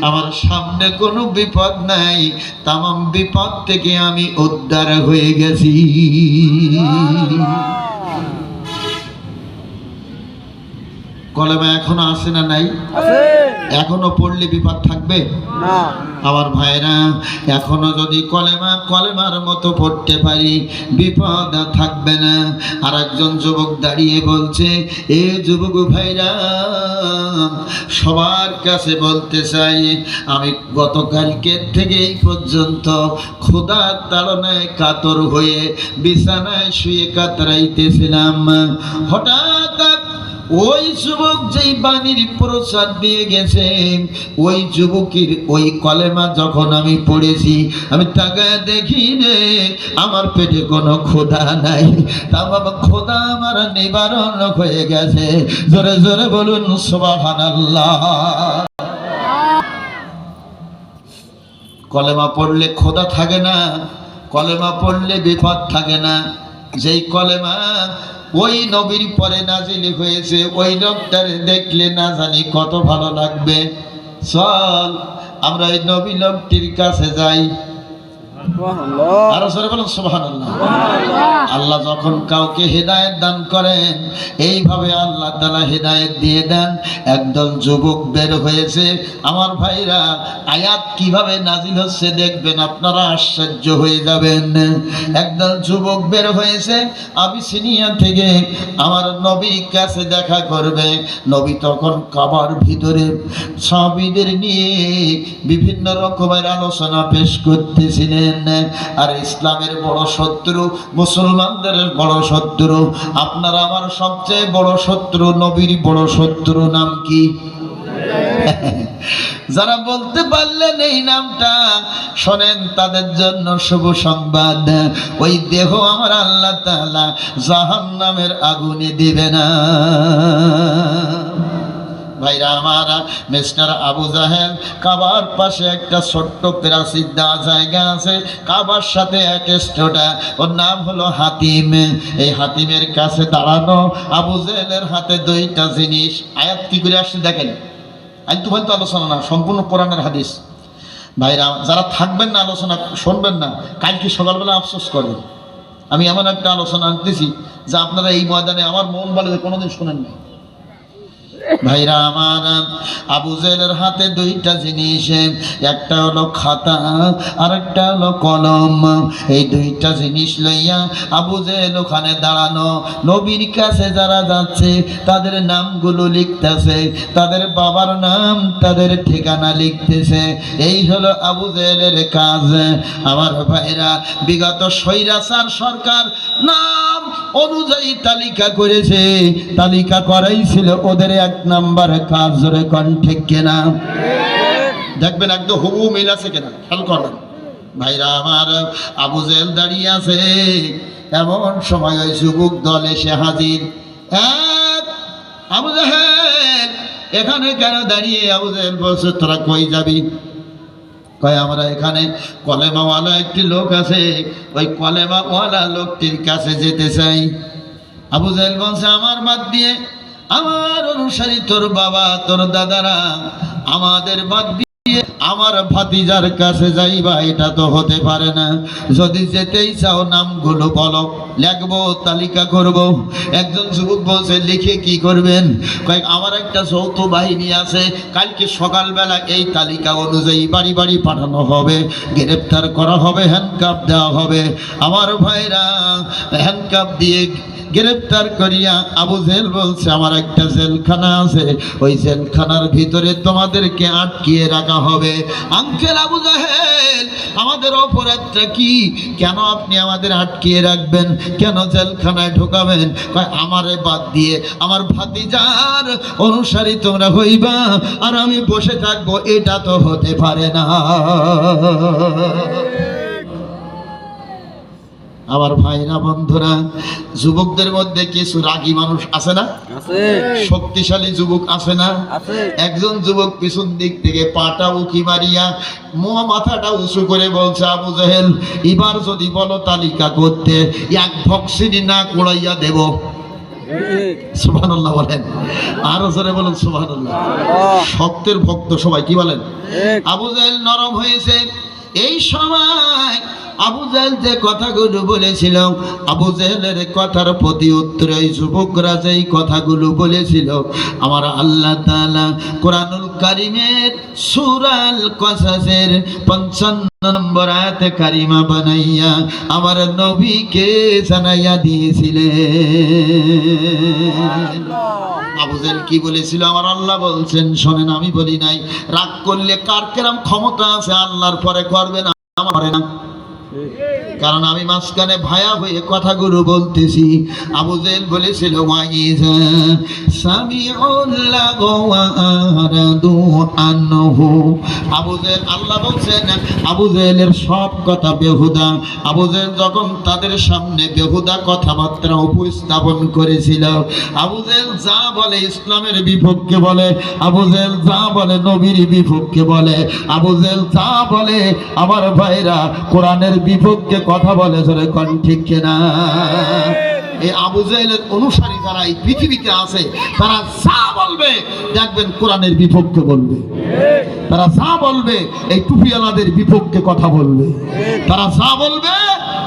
আমার সামনে কোনো বিপদ নাই, তামাম বিপদ থেকে আমি উদ্ধার হয়ে গেছি। কলেমা এখনো আছে না নাই? এখনো পড়লে বিপদ থাকবে না। আমার ভাইরা, এখনো যদি কলেমার মতো পড়তে পারি, বিপদ থাকবে না। আর একজন যুবক দাঁড়িয়ে বলছে, এ যুবক ভাইরা, সবার কাছে বলতে চাই, আমি গতকালকে থেকে এই পর্যন্ত ক্ষুধার তাড়নায় কাতর হয়ে বিছানায় শুয়ে কাতরাইতেছিলাম। হঠাৎ ওই যুবক যেই বাণীর প্রচার দিয়ে গেছে, ওই যুবকের ওই কলেমা যখন আমি পড়েছি, আমি তাকায় দেখি রে, আমার পেটে কোনো ক্ষুধা নাই। তা বাবা, ক্ষুধা আমার নিবারণ হয়ে গেছে। জোরে জোরে বলুন সুবহানাল্লাহ। কলেমা পড়লে ক্ষুধা থাকে না, কলেমা পড়লে বিপদ থাকে না। যেই কলেমা ওই নবীর পরে নাজিল হয়েছে, ওই লোকটার দেখলে না জানি কত ভালো লাগবে। চল আমরা ওই নবী লোকটির কাছে যাই। আরো সরে বলুন সুবহানাল্লাহ। আল্লাহ যখন কাউকে হেদায়েত দান করেন, এইভাবে আল্লাহ তাআলা হেদায়েত দিয়ে দেন। একদল যুবক বের হয়েছে। আমার ভাইরা, আয়াত কিভাবে নাজিল হচ্ছে দেখবেন, আপনারা আশ্চর্য হয়ে যাবেন। একদল যুবক বের হয়েছে আবিসিনিয়া থেকে আমার নবীর কাছে দেখা করবে। নবী তখন কাবার ভিতরে সাহাবীদের নিয়ে বিভিন্ন রকমের আলোচনা পেশ করতেছিলেন। আর ইসলামের বড় শত্রু, মুসলমানদের বড় শত্রু, আপনার আমার সবচেয়ে বড় শত্রু, নবীর বড় শত্রু নাম কি? যারা বলতে পারলেন এই নামটা, শোনেন তাদের জন্য শুভ সংবাদ, ওই দেহ আমার আল্লাহ তাআলা জাহান্নামের আগুনে দিবে না। ভাইরা আমারা, মিস্টার আবু জাহেল কাবার পাশে একটা ছোট্ট প্রাচীর দেওয়া জায়গা আছে, কাবার সাথে অ্যাটাচডটা, ওর নাম হলো হাতিম। এই হাতিমের কাছে দাঁড়ানো আবু জাহেলের হাতে দুইটা জিনিস। আয়াত কি করে আসছে দেখেন, আজ তো হয়তো আলোচনা না, সম্পূর্ণ কোরআনের হাদিস। ভাইরা যারা থাকবেন না, আলোচনা শুনবেন না, কালকে সকালবেলা আফসোস করবেন। আমি এমন একটা আলোচনা আনতেছি যা আপনারা এই ময়দানে আমার মন বলে কোনোদিন শোনেন নাই। ভাইরা আমার, আবু জাহেলের হাতে দুইটা জিনিস, একটা হলো খাতা আর একটা হলো কলম। এই দুইটা জিনিস লইয়া আবু জাহেল ওখানে দাঁড়ানো। নবীর কাছে যারা যাচ্ছে তাদের নামগুলো লিখতেছে, তাদের বাবার নাম, তাদের ঠিকানা লিখতেছে। এই হলো আবু জাহেলের কাজ। আমার ভাইরা, বিগত স্বৈরাচার সরকার নাম অনুযায়ী তালিকা করেছে, তালিকা করাই ছিল ওদের এক নাম্বার কাজ। জোরে কোন ঠিক কিনা? দেখবেন একদম হুবু মিল আছে কিনা, খেয়াল করবেন। ভাইরা আমার, আবু জাহেল দাঁড়িয়ে আছে, এমন সময় ওই যুবক দল এসে হাজির। আবু জাহেল এখানে কেন দাঁড়িয়ে? আবু জাহেল বলছে, তোরা কই যাবি? কয় আমরা এখানে কলেমাওয়ালা একটি লোক আছে, ওই কলেমাওয়ালা লোকটির কাছে যেতে চাই। আবু জাহেল বলছে, আমার বাদ দিয়ে, আমার অনুসারী তোর বাবা তোর দাদারা, আমাদের বাদ দিয়ে আমার ভাতিজার কাছে যাইবা? এটা তো হতে পারে না। যদি যেতেই চাও নামগুলো বলো, লিখবো, তালিকা করব। একজন যুবক বলছে, লিখে কি করবেন? কয়েক আমার একটা যৌথ বাহিনী আছে, কালকে সকালবেলা এই তালিকা অনুযায়ী বাড়ি বাড়ি পাঠানো হবে, গ্রেপ্তার করা হবে, হ্যান্ডকাপ দেওয়া হবে। আমার ভাইরা হ্যান্ডকাপ দিয়ে গ্রেপ্তার করিয়া আবু জাহেল বলছে, আমার একটা জেলখানা আছে, ওই জেলখানার ভিতরে তোমাদেরকে আটকিয়ে রাখা হবে। আঙ্কেল আবু জাহেল, আমাদের অপরাধটা কি? কেন আপনি আমাদের আটকিয়ে রাখবেন? কেন জেলখানায় ঢোকাবেন? আমারে বাদ দিয়ে আমার ভাতিজার অনুসারী তোমরা হইবা আর আমি বসে থাকবো? এটা তো হতে পারে না। আমার ভাইরা বন্ধুরা, যুবকদের মধ্যে কিছু রাগী মানুষ আছে না? আছে। শক্তিশালী যুবক আছে না? আছে। একজন যুবক পিছন দিক থেকে পাটা উকি মারিয়া মাথাটা উঁচু করে বলছে, আবু জাহেল এবার যদি বলো তালিকা করতে, এক ভক্সিনি না কুড়াইয়া দেব। সুবহানাল্লাহ বলেন, আরো জোরে বলেন সুবহানাল্লাহ। শক্তের ভক্ত সবাই কি বলেন? আবু জাহেল নরম হয়েছে। এই সময় আবু জাহেল যে কথাগুলো বলেছিল, আবু জাহেলের কথার প্রতি উত্তরে এই যুবকরা যেই কথাগুলো বলেছিল, আমার আল্লাহ তাআলা কোরআনুল কারীমের সূরা আল কসাসের 55 নম্বর আয়াতে কারিমা বানাইয়া আমার নবীকে জানাইয়া দিয়েছিলেন। আবু জাহেল কি বলেছিল আমার আল্লাহ বলছেন, শোনেন, আমি বলি নাই। রাগ করলে কার কেরাম ক্ষমতা আছে আল্লাহর পরে করবে না, আমার পরে না। কারণ আমি মাঝখানে ভায়া হয়ে কথাগুলো বলতেছি। আবু জাহেল বলেছিল, ওয়াইজা সামিউল্লাহ ওয়া আরাদু আনহু। আবু জাহেল, আল্লাহ বলছেন আবু জাহেলের সব কথা বেহুদা। আবু জাহেল যখন তাদের সামনে বেহুদা কথাবার্তা উপস্থাপন করেছিল, আবু জাহেল যা বলে ইসলামের বিপক্ষে বলে, আবু জাহেল যা বলে নবীর বিপক্ষে বলে, আবু জাহেল যা বলে আমার ভাইরা কোরআনের বিপক্ষে কথা বলে। ধরে কোন ঠিক কিনা? এই আবু জাহেলের অনুসারী যারা এই পৃথিবীতে আছে, তারা যা বলবে দেখবেন কোরআনের বিপক্ষে বলবে। তারা যা বলবে এই টুপিওয়ালাদের বিপক্ষে কথা বলবে। তারা যা বলবে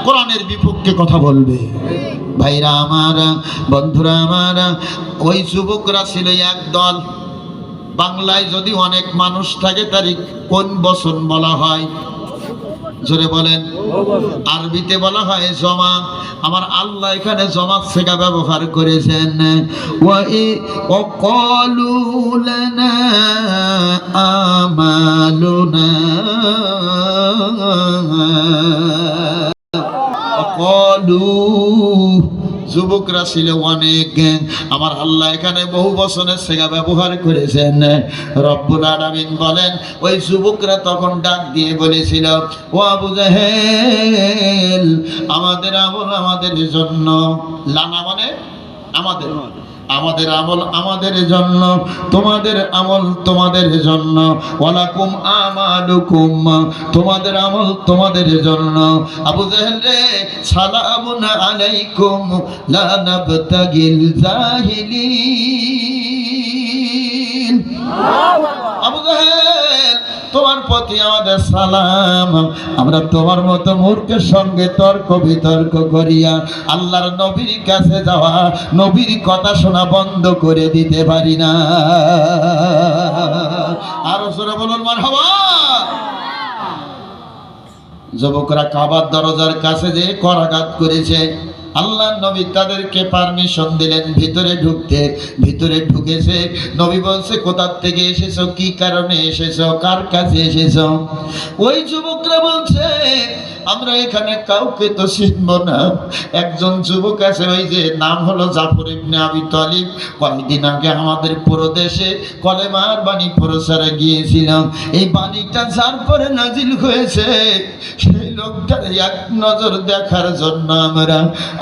কোরআনের বিপক্ষে কথা বলবে। ভাইরা আমার, বন্ধুরা আমার, ওই যুবকরা ছিল এক দল। বাংলায় যদি অনেক মানুষ থাকে, তার কোন বচন বলা হয়? জোরে বলেন। আরবিতে বলা হয় জমা। আমার আল্লাহ এখানে জমা থেকে ব্যবহার করেছেন। ওয়াকালু লানা আমালুনা, ওয়াকালু, যুবকরা ছিল অনেক। আমার আল্লাহ এখানে বহু বচনের সেগা ব্যবহার করেছেন। রব্বুল আলামিন বলেন, ওই যুবকরা তখন ডাক দিয়ে বলেছিল, ও আবু জাহেল, আমাদের আমল আমাদের জন্য, লানা মানে আমাদের, আমাদের আমল আমাদের জন্য, তোমাদের আমল তোমাদের জন্য। ওয়ালাকুম আমালুকুম, তোমাদের আমল তোমাদের জন্য। আবু জাহেল রে, সালামুন আলাইকুম লা নাবতাগিল জাহিলিন। আবু জাহেল, তোমার প্রতি আমাদের সালাম। আমরা তোমার মতো মূর্খের সঙ্গে তর্ক বিতর্ক করিয়া আল্লাহর নবীর কাছে যাওয়া, নবীর কথা শোনা বন্ধ করে দিতে পারি না। আরো জোরে বলুন মারহাবা। যুবকরা কাবার দরজার কাছে যে করাঘাত করেছে, আল্লাহ নবী তাদেরকে পারমিশন দিলেন ভিতরে ঢুকতে। ভিতরে ঢুকেছে। নবী বলছে, কোথা থেকে এসেছো, কি কারণে এসেছো, কার কাছে এসেছো? ওই যুবকরা বলছে, আমরা এখানে কাউকে তো চিনব না। একজন যুবক আছে, ওই যে নাম হলো জাফর ইবনে আবি তালিব, কয়েকদিন আগে আমাদের পুরো দেশে কলেমার বাণী প্রচারে গিয়েছিলাম। এই বাণীটা যার পরে নাজিল হয়েছে, সেই লোকটার এক নজর দেখার জন্য আমরা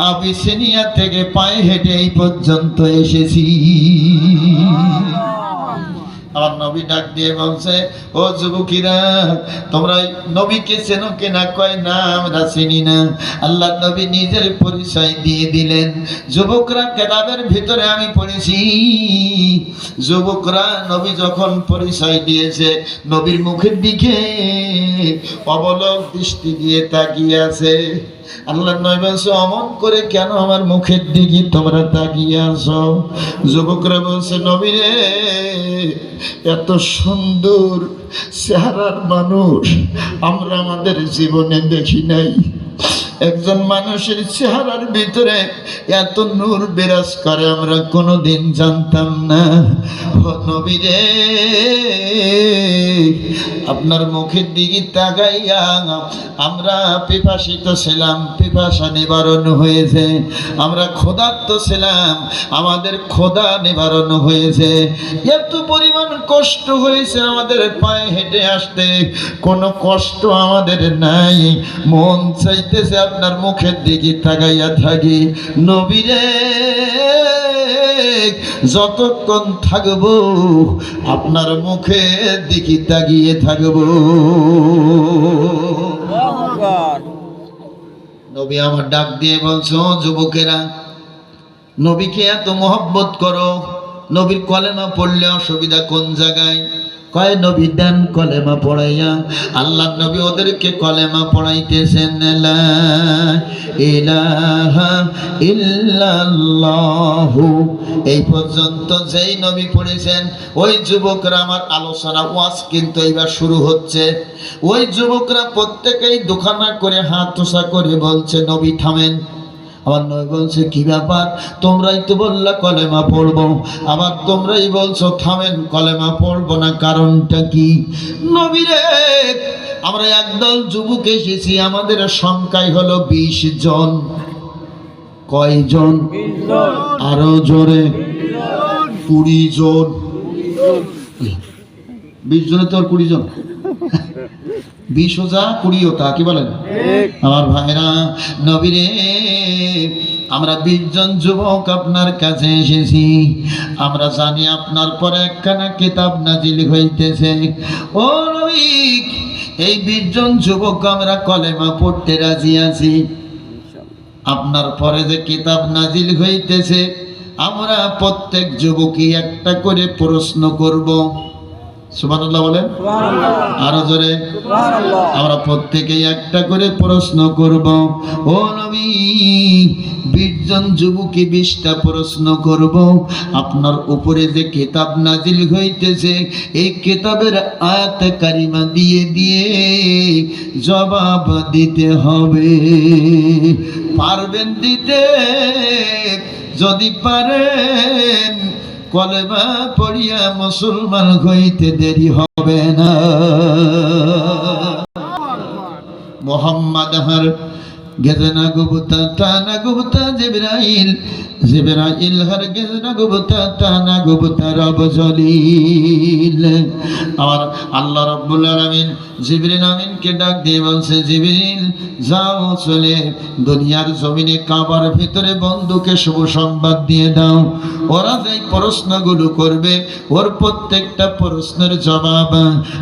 আবিসিনিয়া থেকে পায়ে হেঁটে এই পর্যন্ত এসেছি। আমার নবী ডাক দিয়ে বলছে, ও যুবকেরা, তোমরা নবীকে চেনো কিনা? কয় না, আমরা চিনি না। আল্লাহ নবী নিজের পরিচয় দিয়ে দিলেন। যুবকরা কেতাবের ভিতরে আমি পড়েছি, যুবকরা নবী যখন পরিচয় দিয়েছে, নবীর মুখের দিকে অবলক দৃষ্টি দিয়ে তাকিয়ে আছে। আল্লাহ নবী বলছে, অমন করে কেন আমার মুখের দিকে তোমরা তাকিয়ে আছো? যুবকরা বলছে, নবী রে, এত সুন্দর চেহারার মানুষ আমরা আমাদের জীবনে দেখি নাই। একজন মানুষের চেহারার ভিতরে এত নূর বিরাজ করে আমরা কোনোদিন জানতাম না। ও নবী রে, আপনার মুখের দিকে তাকাইয়া আমরা পিপাসিত ছিলাম, পিপাসা নিবারণ হয়েছে। আমরা ক্ষুধার্ত ছিলাম, আমাদের ক্ষুধা নিবারণ হয়েছে। এত পরিমাণ কষ্ট হয়েছে আমাদের পায়ে হেঁটে আসতে, কোনো কষ্ট আমাদের নাই। মন চাইতেছে আপনার মুখের দিকে তাকাইয়া থাকি। নবী রে, যতক্ষণ থাকবো আপনার মুখের দিকে তাকিয়ে থাকবো। নবী আমার ডাক দিয়ে বলছো, যুবকেরা, নবীকে এত মহব্বত করো, নবীর কলেমা পড়লে অসুবিধা কোন জায়গায়? কয় নবী দেন কলেমা পড়াইয়া। আল্লাহ নবী ওদেরকে কলেমা পড়াইতেছেন। লা ইলাহা ইল্লাল্লাহু, এই পর্যন্ত যেই নবী পড়েছেন, ওই যুবকরা, আমার আলোচনা ওয়াজ কিন্তু এবার শুরু হচ্ছে, ওই যুবকরা প্রত্যেকেই দুখানা করে হাত তোষা করে বলছে, নবী থামেন। আমার নবী বলছে, কি ব্যাপার? তোমরাই তো বললা কলেমা পড়বো, আবার তোমরাই বলছো থামেন, কলেমা পড়বো না, কারণটা কি? নবী রে, আমরা একদল যুবক এসেছি, আমাদের সংখ্যাই হলো 20 জন। কয়জন? আরো জোরে। 20 জন। 20 জনে তো আর 20 জন, 20 ওজা 20 ওটা, কি বলেন আমার ভাইরা? নবী রে, আমরা 20 জন যুবক আপনার কাছে এসেছি। আমরা জানি আপনার পরে একখানা কিতাব নাজিল হইতেছে। ও নবী, এই 20 জন যুবক আমরা কলেমা পড়তে রাজি আছি। আপনার পরে যে কিতাব নাজিল হইতেছে, আমরা প্রত্যেক যুবকই একটা করে প্রশ্ন করব। সুবহানাল্লাহ বলেন, আরো জোরে। আমরা প্রত্যেকেই একটা করে প্রশ্ন করব। ও নবী, 20 জন যুবকই 20টা প্রশ্ন করব। আপনার উপরে যে কিতাব নাজিল হইতেছে, এই কিতাবের আয়াত কারিমা দিয়ে দিয়ে জবাব দিতে হবে। পারবেন দিতে? যদি পারেন, কলেমা পড়িয়া মুসলমান হইতে দেরি হবে না। মোহাম্মদ হার গেছে না গুবতা টানা গুবতা জিবরাইল, জিবরাইল হরগিজ না গুবতা টানা গুবতা রব জলিল। আমার আল্লাহ রাব্বুল আলামিন জিবরিল আমিনকে ডাক দিয়ে বলছে, জিবরিল যাও চলে দুনিয়ার জমিনে কাবার ভিতরে বন্ধুকে শুভ সংবাদ দিয়ে দাও। ওরা যেই প্রশ্নগুলো করবে ওর প্রত্যেকটা প্রশ্নের জবাব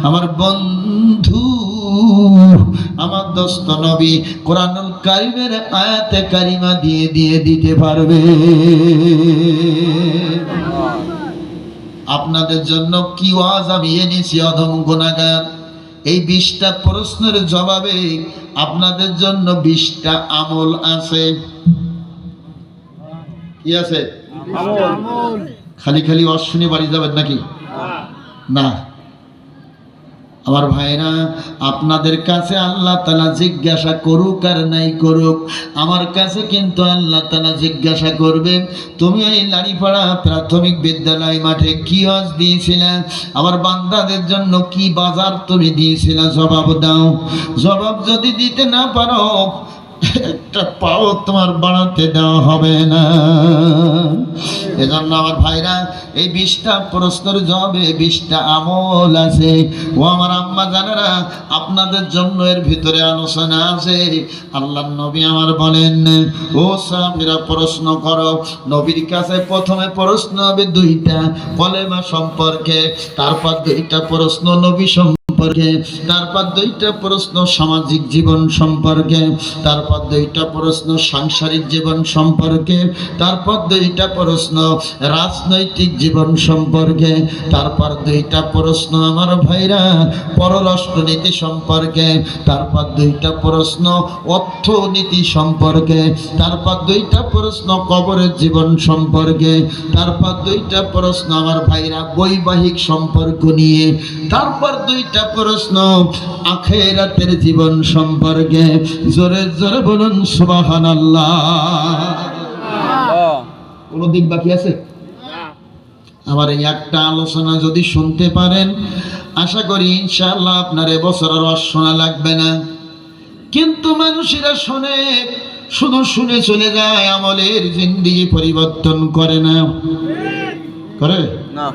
আমার বন্ধু আমার দোস্ত নবী কোরআনুল কারীমের আয়াতে কারিমা দিয়ে দিয়ে দিতে পারবে। আপনাদের জন্য কি ওয়াজ আমি এনেছি অধম গুনাহগার। এই 20টা প্রশ্নের জবাবে আপনাদের জন্য 20টা আমল আছে। কি আছে? খালি খালি ওয়াজ শুনে বাড়ি যাবেন নাকি? না আমার ভাইরা, আপনাদের কাছে আল্লাহ তাআলা জিজ্ঞাসা করুক আর নাই করুক, আমার কাছে কিন্তু আল্লাহ তাআলা জিজ্ঞাসা করবে, তুমি এই লাড়িপাড়া প্রাথমিক বিদ্যালয় মাঠে কি ওয়াজ দিয়েছিলে, আমার বান্দাদের জন্য কি বাজার তুমি দিয়েছিলে, জবাব দাও। জবাব যদি দিতে না পারো একটা পাও তোমার বাড়াতে দেওয়া হবে না। এজন্য আমার ভাইরা, এই 20টা প্রশ্নের জবাবে 20টা আমল আছে। ও আমার আম্মা জানেরা, আপনাদের জন্য এর ভিতরে আলোচনা আছে। আল্লাহর নবী আমার বলেন, ও সাহাবীরা প্রশ্ন করো। নবীর কাছে প্রথমে প্রশ্ন হবে 2টা কলেমা সম্পর্কে, তারপর 2টা প্রশ্ন নবী সম্পর্কে, তারপর 2টা প্রশ্ন সামাজিক জীবন সম্পর্কে, তারপর 2টা প্রশ্ন সাংসারিক জীবন সম্পর্কে, তারপর 2টা প্রশ্ন রাজনৈতিক জীবন সম্পর্কে, তারপর 2টা প্রশ্ন আমার ভাইরা পররাষ্ট্রনীতি সম্পর্কে, তারপর 2টা প্রশ্ন অর্থনীতি সম্পর্কে, তারপর 2টা প্রশ্ন কবরের জীবন সম্পর্কে, তারপর 2টা প্রশ্ন আমার ভাইরা বৈবাহিক সম্পর্ক নিয়ে, তারপর 2টা প্রশ্ন আখিরাতের জীবন সম্পর্কে। জোরে জোরে বলুন সুবহানাল্লাহ। কোনো দিক বাকি আছে? আমার এই একটা আলোচনা যদি শুনতে পারেন, আশা করি ইনশাআল্লাহ আপনার এবছর আর ওয়াজ শোনা লাগবে না। কিন্তু মানুষেরা শোনে, শুধু শুনে চলে যায়, আমলের জিন্দেগি পরিবর্তন করে না। করে না।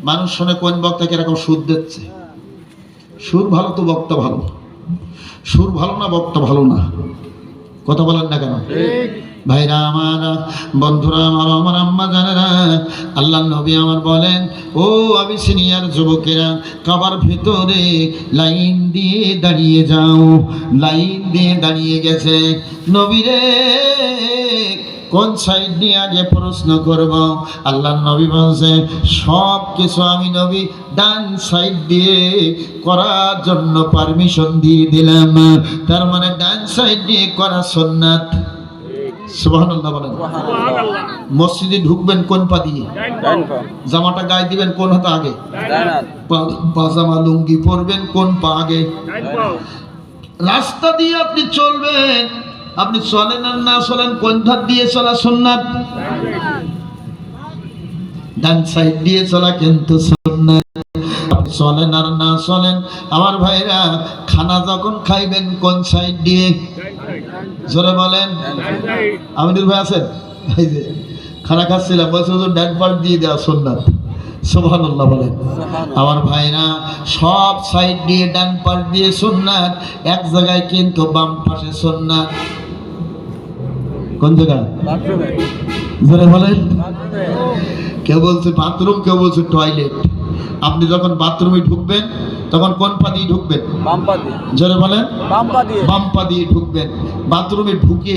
মানুষ শোনে কোন বক্তাকে এরকম সুর দিচ্ছে, সুর ভালো তো বক্তা ভালো, সুর ভালো না বক্তা ভালো না, কথা বলেন না কেন? ভাইরা আমার, বন্ধুরা আমার, আমার আম্মা জানেরা, আল্লাহ নবী আমার বলেন, ও আমি সিনিয়র যুবকেরা, কাবার ভিতরে লাইন দিয়ে দাঁড়িয়ে যাও। লাইন দিয়ে দাঁড়িয়ে গেছে, নবীরে কোন সাইড দিয়ে আগে প্রশ্ন করব? আল্লাহ নবী বলছে, সব কিছু আমি নবী ডান সাইড দিয়ে করার জন্য পারমিশন দিয়ে দিলাম। তার মানে ডান সাইড দিয়ে করা সুন্নাত। সুবহানাল্লাহ বলেন। মসজিদে ঢুকবেন কোন পা দিয়ে? জামাটা গায়ে দিবেন কোন হাতে আগে? পাজামা লুঙ্গি পরবেন কোন পা আগে? রাস্তা দিয়ে আপনি চলবেন, আপনি চলেন আর না চলেন, কোন ধার দিয়ে চলা সুন্নাত? ডান সাইড দিয়ে চলা কিন্তু সুন্নাত। আপনি চলেন আর না চলেন, আমার ভাইরা খানা যখন খাইবেন কোন সাইড দিয়ে? জোরে বলেন। আমিনুল ভাই আছেন? এই যে খানা খাচ্ছিলাম, বলছে হুজুর ডান পাশ দিয়ে দেওয়া সুন্নাত। সুবহানাল্লাহ বলেন। আমার ভাইরা সব সাইড দিয়ে ডান পাশ দিয়ে সুন্নাত, এক জায়গায় কিন্তু বাম পাশে সুন্নাত। কোন জায়গা? জোরে বলেন। কেউ বলছে বাথরুম, কেউ বলছে টয়লেট। আপনি যখন বাথরুমে ঢুকবেন তখন কোন পা দিয়ে ঢুকবেন? বাম পা দিয়ে। জোরে বলেন। বাম পা দিয়ে। বাম পা দিয়ে ঢুকবেন। বাথরুমে ঢুকে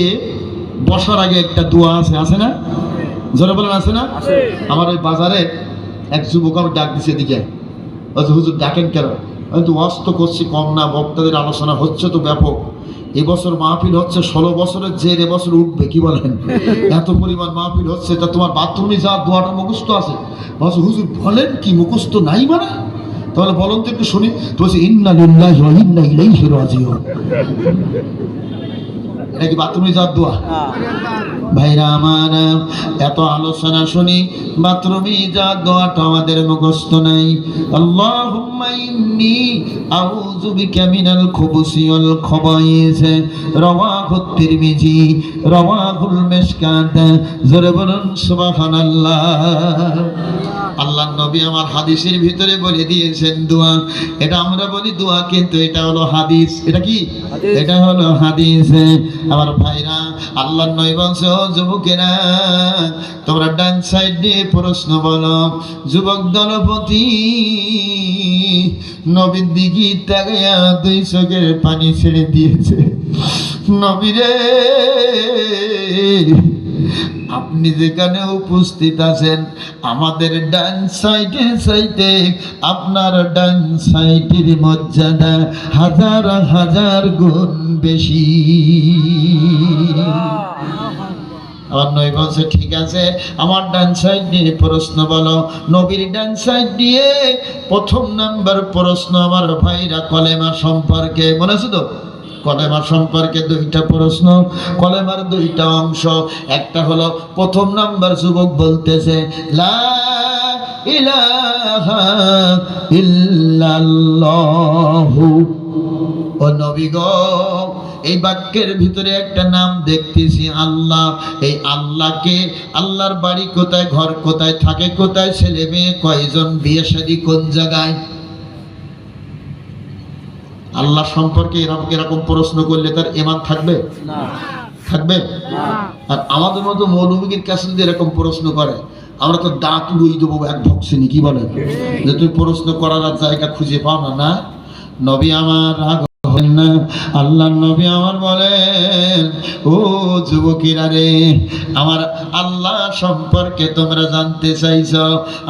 বসার আগে একটা দোয়া আছে, আছে না? জোরে বলেন, আছে না? আমার ওই বাজারে এক যুবক আমি ডাক দিচ্ছে, এদিকে হুজুর ডাকেন কেন? আমি তো ওয়াজ তো করছি কম না, বক্তাদের আলোচনা হচ্ছে তো ব্যাপক। এবছর মাহফিল হচ্ছে 16 বছরের জের এবছর উঠবে, কি বলেন? এত পরিমাণ মাহফিল হচ্ছে, তা তোমার বাথরুমে যাওয়ার দোয়াটা মুখস্থ আছে? বলছে হুজুর বলেন কি, মুখস্থ নাই মানে? তাহলে বলুন তো একটু শুনি। তো বলছে ইন্না লিল্লাহি ওয়া ইন্না ইলাইহি রাজিউন। এটা কি বাথরুমে যাওয়ার দোয়া? ভাইরা আমার, এত আলোচনা শুনি বাথরুমে যাওয়ার দোয়াটা আমাদের মুখস্থ নাই। আল্লাহুম্মা ইন্নী আউযু বিকা মিনাল খুবুসি ওয়াল খাবাইস, রাওয়াহু তিরমিজি, রাওয়াহুল মিশকাত। জোরে বলুন সুবহানাল্লাহ। আল্লাহর নবী আমার হাদিসের ভিতরে বলে দিয়েছেন দোয়া। এটা আমরা বলি দোয়া, কিন্তু এটা হলো হাদিস। এটা কি? এটা হলো হাদিস। আমার ভাইরা, আল্লাহর নবী বলছে, ও যুবকেরা, তোমরা ডান সাইড দিয়ে প্রশ্ন বলো। যুবক দলপতি নবীর দিকে তাকাইয়া দুই চোখের পানি ছেড়ে দিয়েছে। নবীরে, আপনি যেখানে উপস্থিত আছেন, আমাদের ডান সাইডে সাইডে আপনার ডান সাইডের মর্যাদা হাজার হাজার গুণ বেশি। আমার নবী বলছে, ঠিক আছে, আমার ডান সাইড দিয়ে প্রশ্ন বলো। নবীর ডান সাইড দিয়ে প্রথম নাম্বার প্রশ্ন আমার ভাইরা কলেমা সম্পর্কে। মনে আছে তো? কলেমা সম্পর্কে দুইটা প্রশ্ন, কলেমার দুইটা অংশ। একটা হলো প্রথম নাম্বার যুবক বলতেছে লা ইলাহা ইল্লাল্লাহু। ও নবী গো, এই বাক্যের ভিতরে একটা নাম দেখতেছি আল্লাহ। এই আল্লাহকে, আল্লাহর বাড়ি কোথায়, ঘর কোথায়, থাকে কোথায়, ছেলে মেয়ে কয়জন, বিয়ে শাদী কোন জায়গায়? আল্লাহ সম্পর্কে এরকম প্রশ্ন করলে তার ঈমান থাকবে? থাকবে? আর আমাদের মতো মৌলবীর কাছে যদি এরকম প্রশ্ন করে, আমরা তো দাঁত উড়িয়ে দেবো এক ভক্সিনী। কি বলেন? যে তুমি প্রশ্ন করার জায়গা খুঁজে পাও না। না, নবী আমার রাগ হবেন না। আল্লাহ নবী আমার বলেন, ও যুবকেরা রে, আমার আল্লাহ সম্পর্কে তোমরা জানতে চাইছ,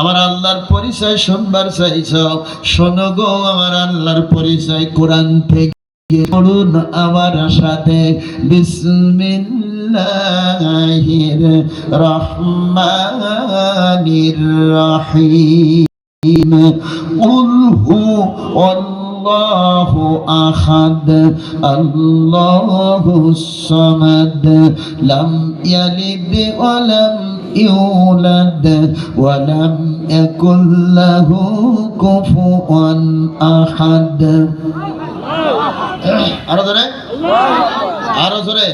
আমার আল্লাহর পরিচয় শুনবার চাইছ, শোনো গো আমার আল্লাহর পরিচয় কোরআন থেকে পড়ুন আমার সাথে। বিসমিল্লাহির রহমানির রহিম। কুল হু আল্লাহু আহাদ, আল্লাহুস সামাদ, লাম ইয়ালিদ ওয়া লাম ইউলাদ ওয়া লাম ইয়াকুল লাহু কুফুয়ান আহাদ। আরো জোরে, আরো জোরে।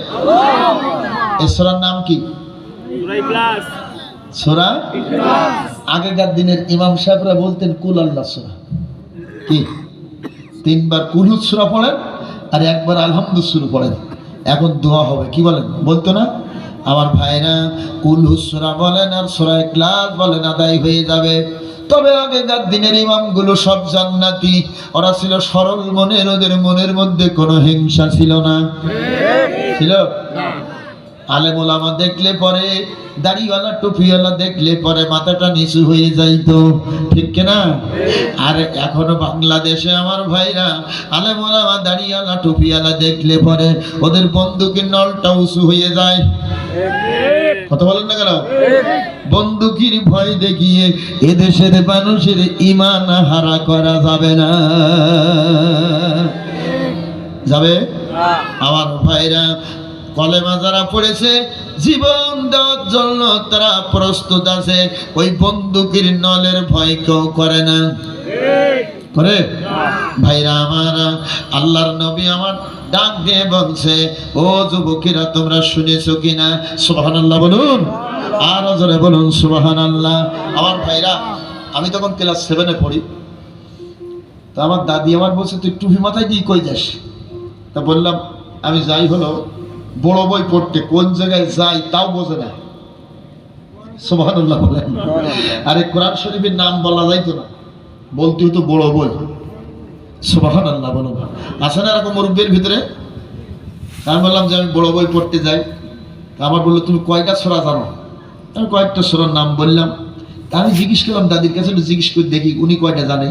এই সূরার নাম কি? সূরা ইখলাস। আগেকার দিনের ইমাম সাহেবরা বলতেন কুল আল্লাহ সূরা। কি? 3 বার কুলুস সূরা পড়েন আর 1 বার আলহামদুলিল্লাহ সূরা পড়েন, এখন দোয়া হবে। কি বলেন? বলতো না? আমার ভাইরা, কুলুস সূরা বলেন আর সূরা ইখলাস বলেন, আদায় হয়ে যাবে। তবে আগেকার দিনের ইমামগুলো সব জান্নাতি, ওরা ছিল সরল মনের, ওদের মনের মধ্যে কোনো হিংসা ছিল না। ছিল? আলেম ওলামা দেখলে পরে, দাড়িওয়ালা টুপিওয়ালা দেখলে পরে মাথাটা নিচু হয়ে যাইতো, ঠিক কিনা? আর এখনো বাংলাদেশে আমার ভাইরা আলেম ওলামা দাড়িওয়ালা টুপিওয়ালা দেখলে পরে ওদের বন্দুকের নলটা উঁচু হয়ে যায়। কথা বলেন না কেন? বন্দুকের ভয় দেখিয়ে এদেশের মানুষের ঈমান হারা করা যাবে না। যাবে? আমার ভাইরা, কলেমা যারা পড়েছে, জীবন দেওয়ার জন্য তারা প্রস্তুত আছে। ওই বন্দুকের নলের ভয় কেউ করে না। করে? ভাইরা আমার, আল্লাহর নবী আমার ডাক দিয়ে বলছে, ও যুবকেরা, তোমরা শুনেছো কিনা? সুবহানাল্লাহ বলুন, আরো জোরে বলুন সুবহানাল্লাহ। আমার ভাইরা, আমি তখন ক্লাস 7-এ পড়ি। তা আমার দাদি আমার বলছে, তুই টুপি মাথায় দিয়ে কই যাস? তা বললাম, আমি যাই হলো বড় বই পড়তে। কোন জায়গায় যাই তাও বোঝে না। সুবহানাল্লাহ বলেন। আরে কোরআন শরীফের নাম বলা যাইতো না, বলতে হতো বড় বই। সুবহানাল্লাহ বলুন। আছে না এরকম মুরব্বির ভিতরে? আমি বললাম যে আমি বড় বই পড়তে যাই। আমার বললো, তুমি কয়টা সূরা জানো? আমি কয়েকটা সূরার নাম বললাম। তা আমি জিজ্ঞেস করলাম দাদির কাছে, জিজ্ঞেস করে দেখি উনি কয়টা জানে।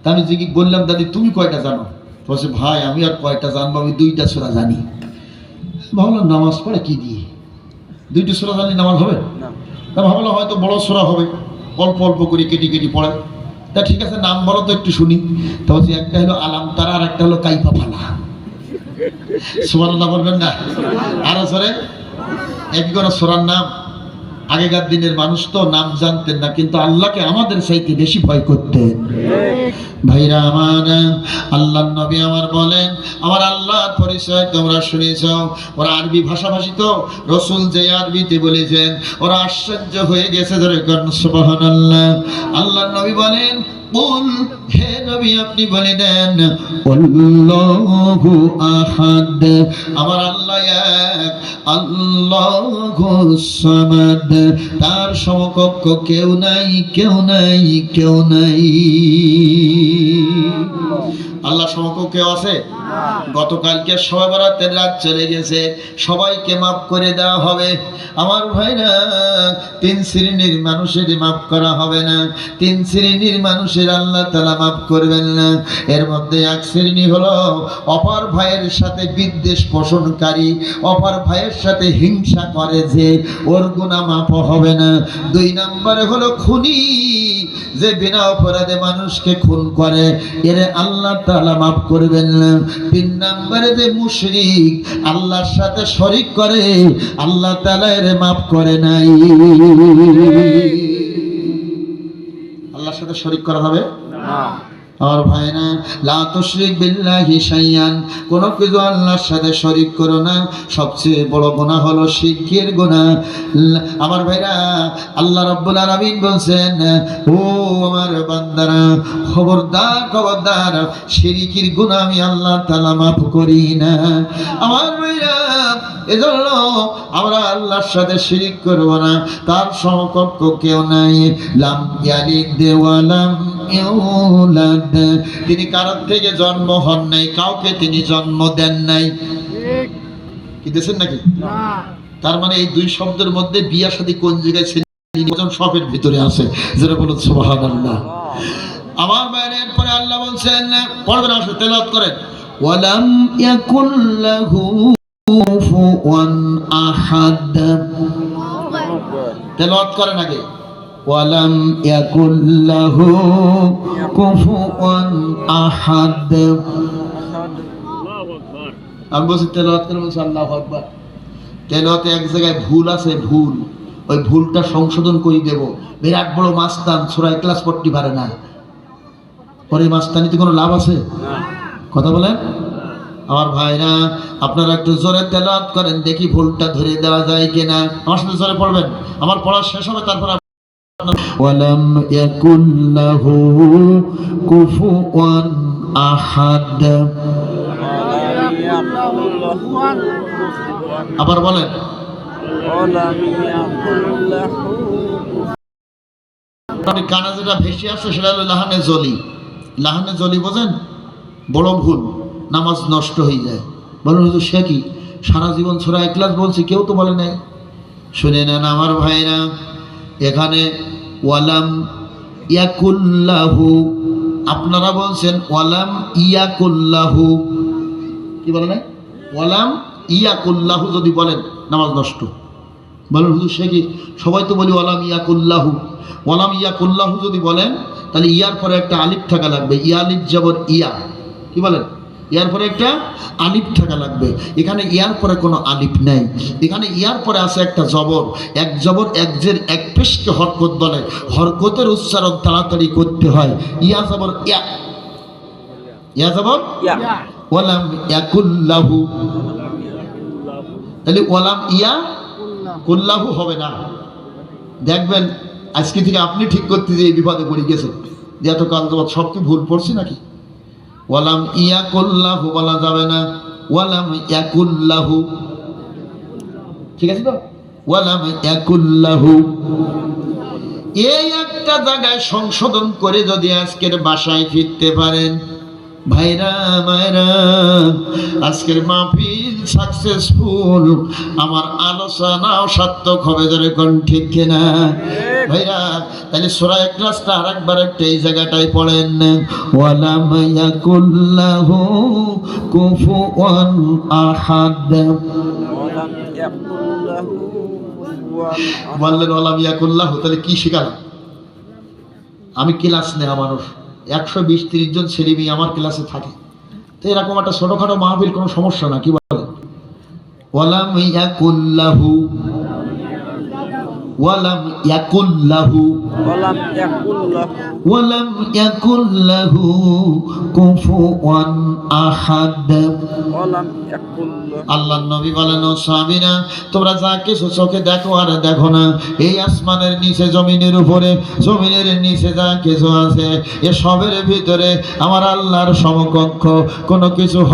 তা আমি বললাম, দাদি তুমি কয়টা জানো? বলছে, ভাই আমি আর কয়টা জানবো, আমি 2টা সূরা জানি। ভাবলাম নামাজ পড়ে কি দিয়ে? 2টা সূরা জানলে নামাজ হবে? তা ভাবলাম হয়তো বড় সূরা হবে, অল্প অল্প করে কেটে কেটে পড়ে। তা ঠিক আছে, নাম বলো তো একটু শুনি। তা বলছি, একটা হলো আলাম তারা আর একটা হলো কাইফা ফালা। সুবহানাল্লাহ বলবেন না? আরো জোরে। এক করে সূরার নাম, আগেকার দিনের মানুষ তো নাম জানতেন না, কিন্তু আল্লাহকে আমাদের চাইতে বেশি ভয় করতেন। ভাইরা আমার, আল্লাহর নবী আমার বলেন, আমার আল্লাহর পরিচয় তোমরা শুনেছ। ওরা আরবি ভাষাভাষী তো, রসুল যে আরবিতে বলেছেন ওরা আশ্চর্য হয়ে গেছে। ধরে করেন সুবহানাল্লাহ। আল্লাহর নবী বলেন, কুল, হে নবী আপনি বলে দেন, আল্লাহু আহাদ, আমার আল্লাহ এক, আল্লাহুস সামাদ, তার সমকক্ষ কেউ নাই, কেউ নাই, কেউ নাই। আল্লাহ সমকক্ষ কেউ আছে? গতকালকে শবে বরাতের রাত চলে গেছে, সবাইকে মাফ করে দেওয়া হবে। আমার ভাইরা, 3 শ্রেণীর মানুষের মাফ করা হবে না, 3 শ্রেণীর মানুষের আল্লাহ তাআলা মাফ করবেন না। এর মধ্যে এক শ্রেণী হলো অপর ভাইয়ের সাথে বিদ্বেষ পোষণকারী, অপর ভাইয়ের সাথে হিংসা করে, যে ওর গুনাহ মাফ হবে না। 2 নম্বরে হলো খুনি, যে বিনা অপরাধে মানুষকে খুন করে, এর আল্লাহ তাআলা মাফ করবেন না। 3 নম্বরে যে মুশরিক, আল্লাহর সাথে শরীক করে, আল্লাহ তাআলা এর মাফ করে নাই। আল্লাহর সাথে শরীক করা যাবে না। আর ভাইরা, লা তুশরিক বিল্লাহি শাইআন, কোন কিছু আল্লাহর সাথে শরীক করো না। সবচেয়ে বড় গুনাহ হলো শিরকের গুনাহ। আমার ভাইরা, আল্লাহ রাব্বুল আলামিন বলেন, ও আমার বান্দারা, খবরদার খবরদার, শিরকের গুনাহ আমি আল্লাহ তাআলা মাফ করি না। আমার ভাইরা, এজন্য আমরা আল্লাহর সাথে শিরক করব না, তার সমকক্ষ কেউ নাই। লাম ইয়ালিদ ওয়া লাম ইউলাদ, তিনি কারোর থেকে জন্ম হন নাই, কাউকে তিনি জন্ম দেন নাই। কি দেন নাকি? তার মানে এই 2 শব্দের মধ্যে বিয়া শাদী কোন জায়গায় ছিল, সবের ভিতরে আছে। যারা বলুন সুবহানাল্লাহ। আমার বাইরের পরে আল্লাহ বলছেন, পড়বেন, আসলে তেলাওয়াত করেন, ওয়ালাম ইয়াকুল লাহু কুফুয়ান আহাদ। তেলাওয়াত করেন আগে, ওয়ালাম ইয়াকুল লাহু কুফুয়ান আহাদ। আমি বলছি তেলাওয়াত করে, বলছি আল্লাহু আকবার। তেলাওয়াতে এক জায়গায় ভুল আছে, ভুল, ওই ভুলটা সংশোধন করে দেব। বিরাট বড় মাস্তান সূরা ইখলাস পড়তে পারে না, পরে মাস্তানিতে কোনো লাভ আছে? কথা বলেন। আমার ভাইরা, আপনারা একটু জোরে তেলাওয়াত করেন, দেখি ভুলটা ধরে দেওয়া যায় কিনা। আমার সাথে জোরে পড়বেন, আমার পড়া শেষ হবে, তারপর ওয়ালাম ইয়াকুল লাহু কুফুয়ান আহাদ। আবার বলেন, কানে যেটা ভেসে আসছে সেটা হলো লাহানে জলি। লাহানে জলি বোঝেন? বড় ভুল, নামাজ নষ্ট হয়ে যায়। বলুন হুজুর সে কি? সারা জীবন সূরা ইখলাস বলছি, কেউ তো বলে নাই। শুনে নেন আমার ভাইরা, এখানে ওয়ালাম ইয়াকুল্লাহু, আপনারা বলছেন ওয়ালাম ইয়াকুল্লাহু, কি বলেন? ওয়ালাম ইয়াকুল্লাহু যদি বলেন নামাজ নষ্ট। বলুন হুজুর সে কি? সবাই তো বলি ওয়ালাম ইয়াকুল্লাহু। ওয়ালাম ইয়াকুল্লাহু যদি বলেন, তাহলে ইয়ার পরে একটা আলিফ থাকা লাগবে। ইয়া আলিফ জবর ইয়া, কি বলেন? ইয়ার পরে একটা আলিফ থাকা লাগবে। এখানে ইয়ার পরে কোনো আলিফ নেই, এখানে ইয়ার পরে আছে একটা জবর। এক জবর এক জের এক পেশকে হরকত বলে, হরকতের উচ্চারণ তাড়াতাড়ি করতে হয়। ইয়া জবর ইয়া, ইয়া জবর ইয়া। ওয়ালাম ইয়াকুল্লাহু, তাহলে ওয়ালাম ইয়া কুল্লাহু হবে না। দেখবেন আজকে থেকে আপনি ঠিক করতে যে এই বিপদে পড়ে গেছেন, যে এত কাল যাবত সব কি ভুল পড়ছি নাকি? ওয়ালাম ইয়াকুল্লাহু বলা যাবে না, ওয়ালাম ইয়াকুল্লাহু, ঠিক আছে তো? ওয়ালাম ইয়াকুল্লাহু। এই একটা জায়গায় সংশোধন করে যদি আজকের বাসায় ফিরতে পারেন, ভাইরা মায়েরা, আজকের মাহফিল সাকসেসফুল, আমার আলোচনাও সার্থক হবে। ধরে কোন ঠিক কিনা ভাইরা? তাহলে সূরা ইখলাসটা আরেকবার একটা এই জায়গাটায় পড়েন, ওয়ালাম ইয়াকুল্লাহু কুফুয়ান আহাদ। বললেন ওয়ালাম ইয়াকুল্লাহু, তাহলে কি শিখালাম? আমি ক্লাস নেওয়া মানুষ, 120-30 জন ছেলে মেয়ে আমার ক্লাসে থাকে, তো এরকম একটা ছোটখাটো মাহফিল কোনো সমস্যা না, কি বলে? ওয়ালাম ইয়াকুল্লাহু ওয়ালাম ইয়াকুল্লাহু ওয়ালাম ইয়াকুল্লাহ ওয়ালাম ইয়াকুল্লাহু কুফুয়ান আহাদ। ওয়ালাম ইয়াকুল্লাহ। আল্লাহর নবী বলেন, ও সাহাবীরা, তোমরা যা কিছু চোখে দেখো আর দেখো না, এই আসমানের নিচে, জমিনের উপরে, জমিনের নিচে যা কিছু আছে, এ সবের ভিতরে আমার আল্লাহর সমকক্ষ কোনো কিছু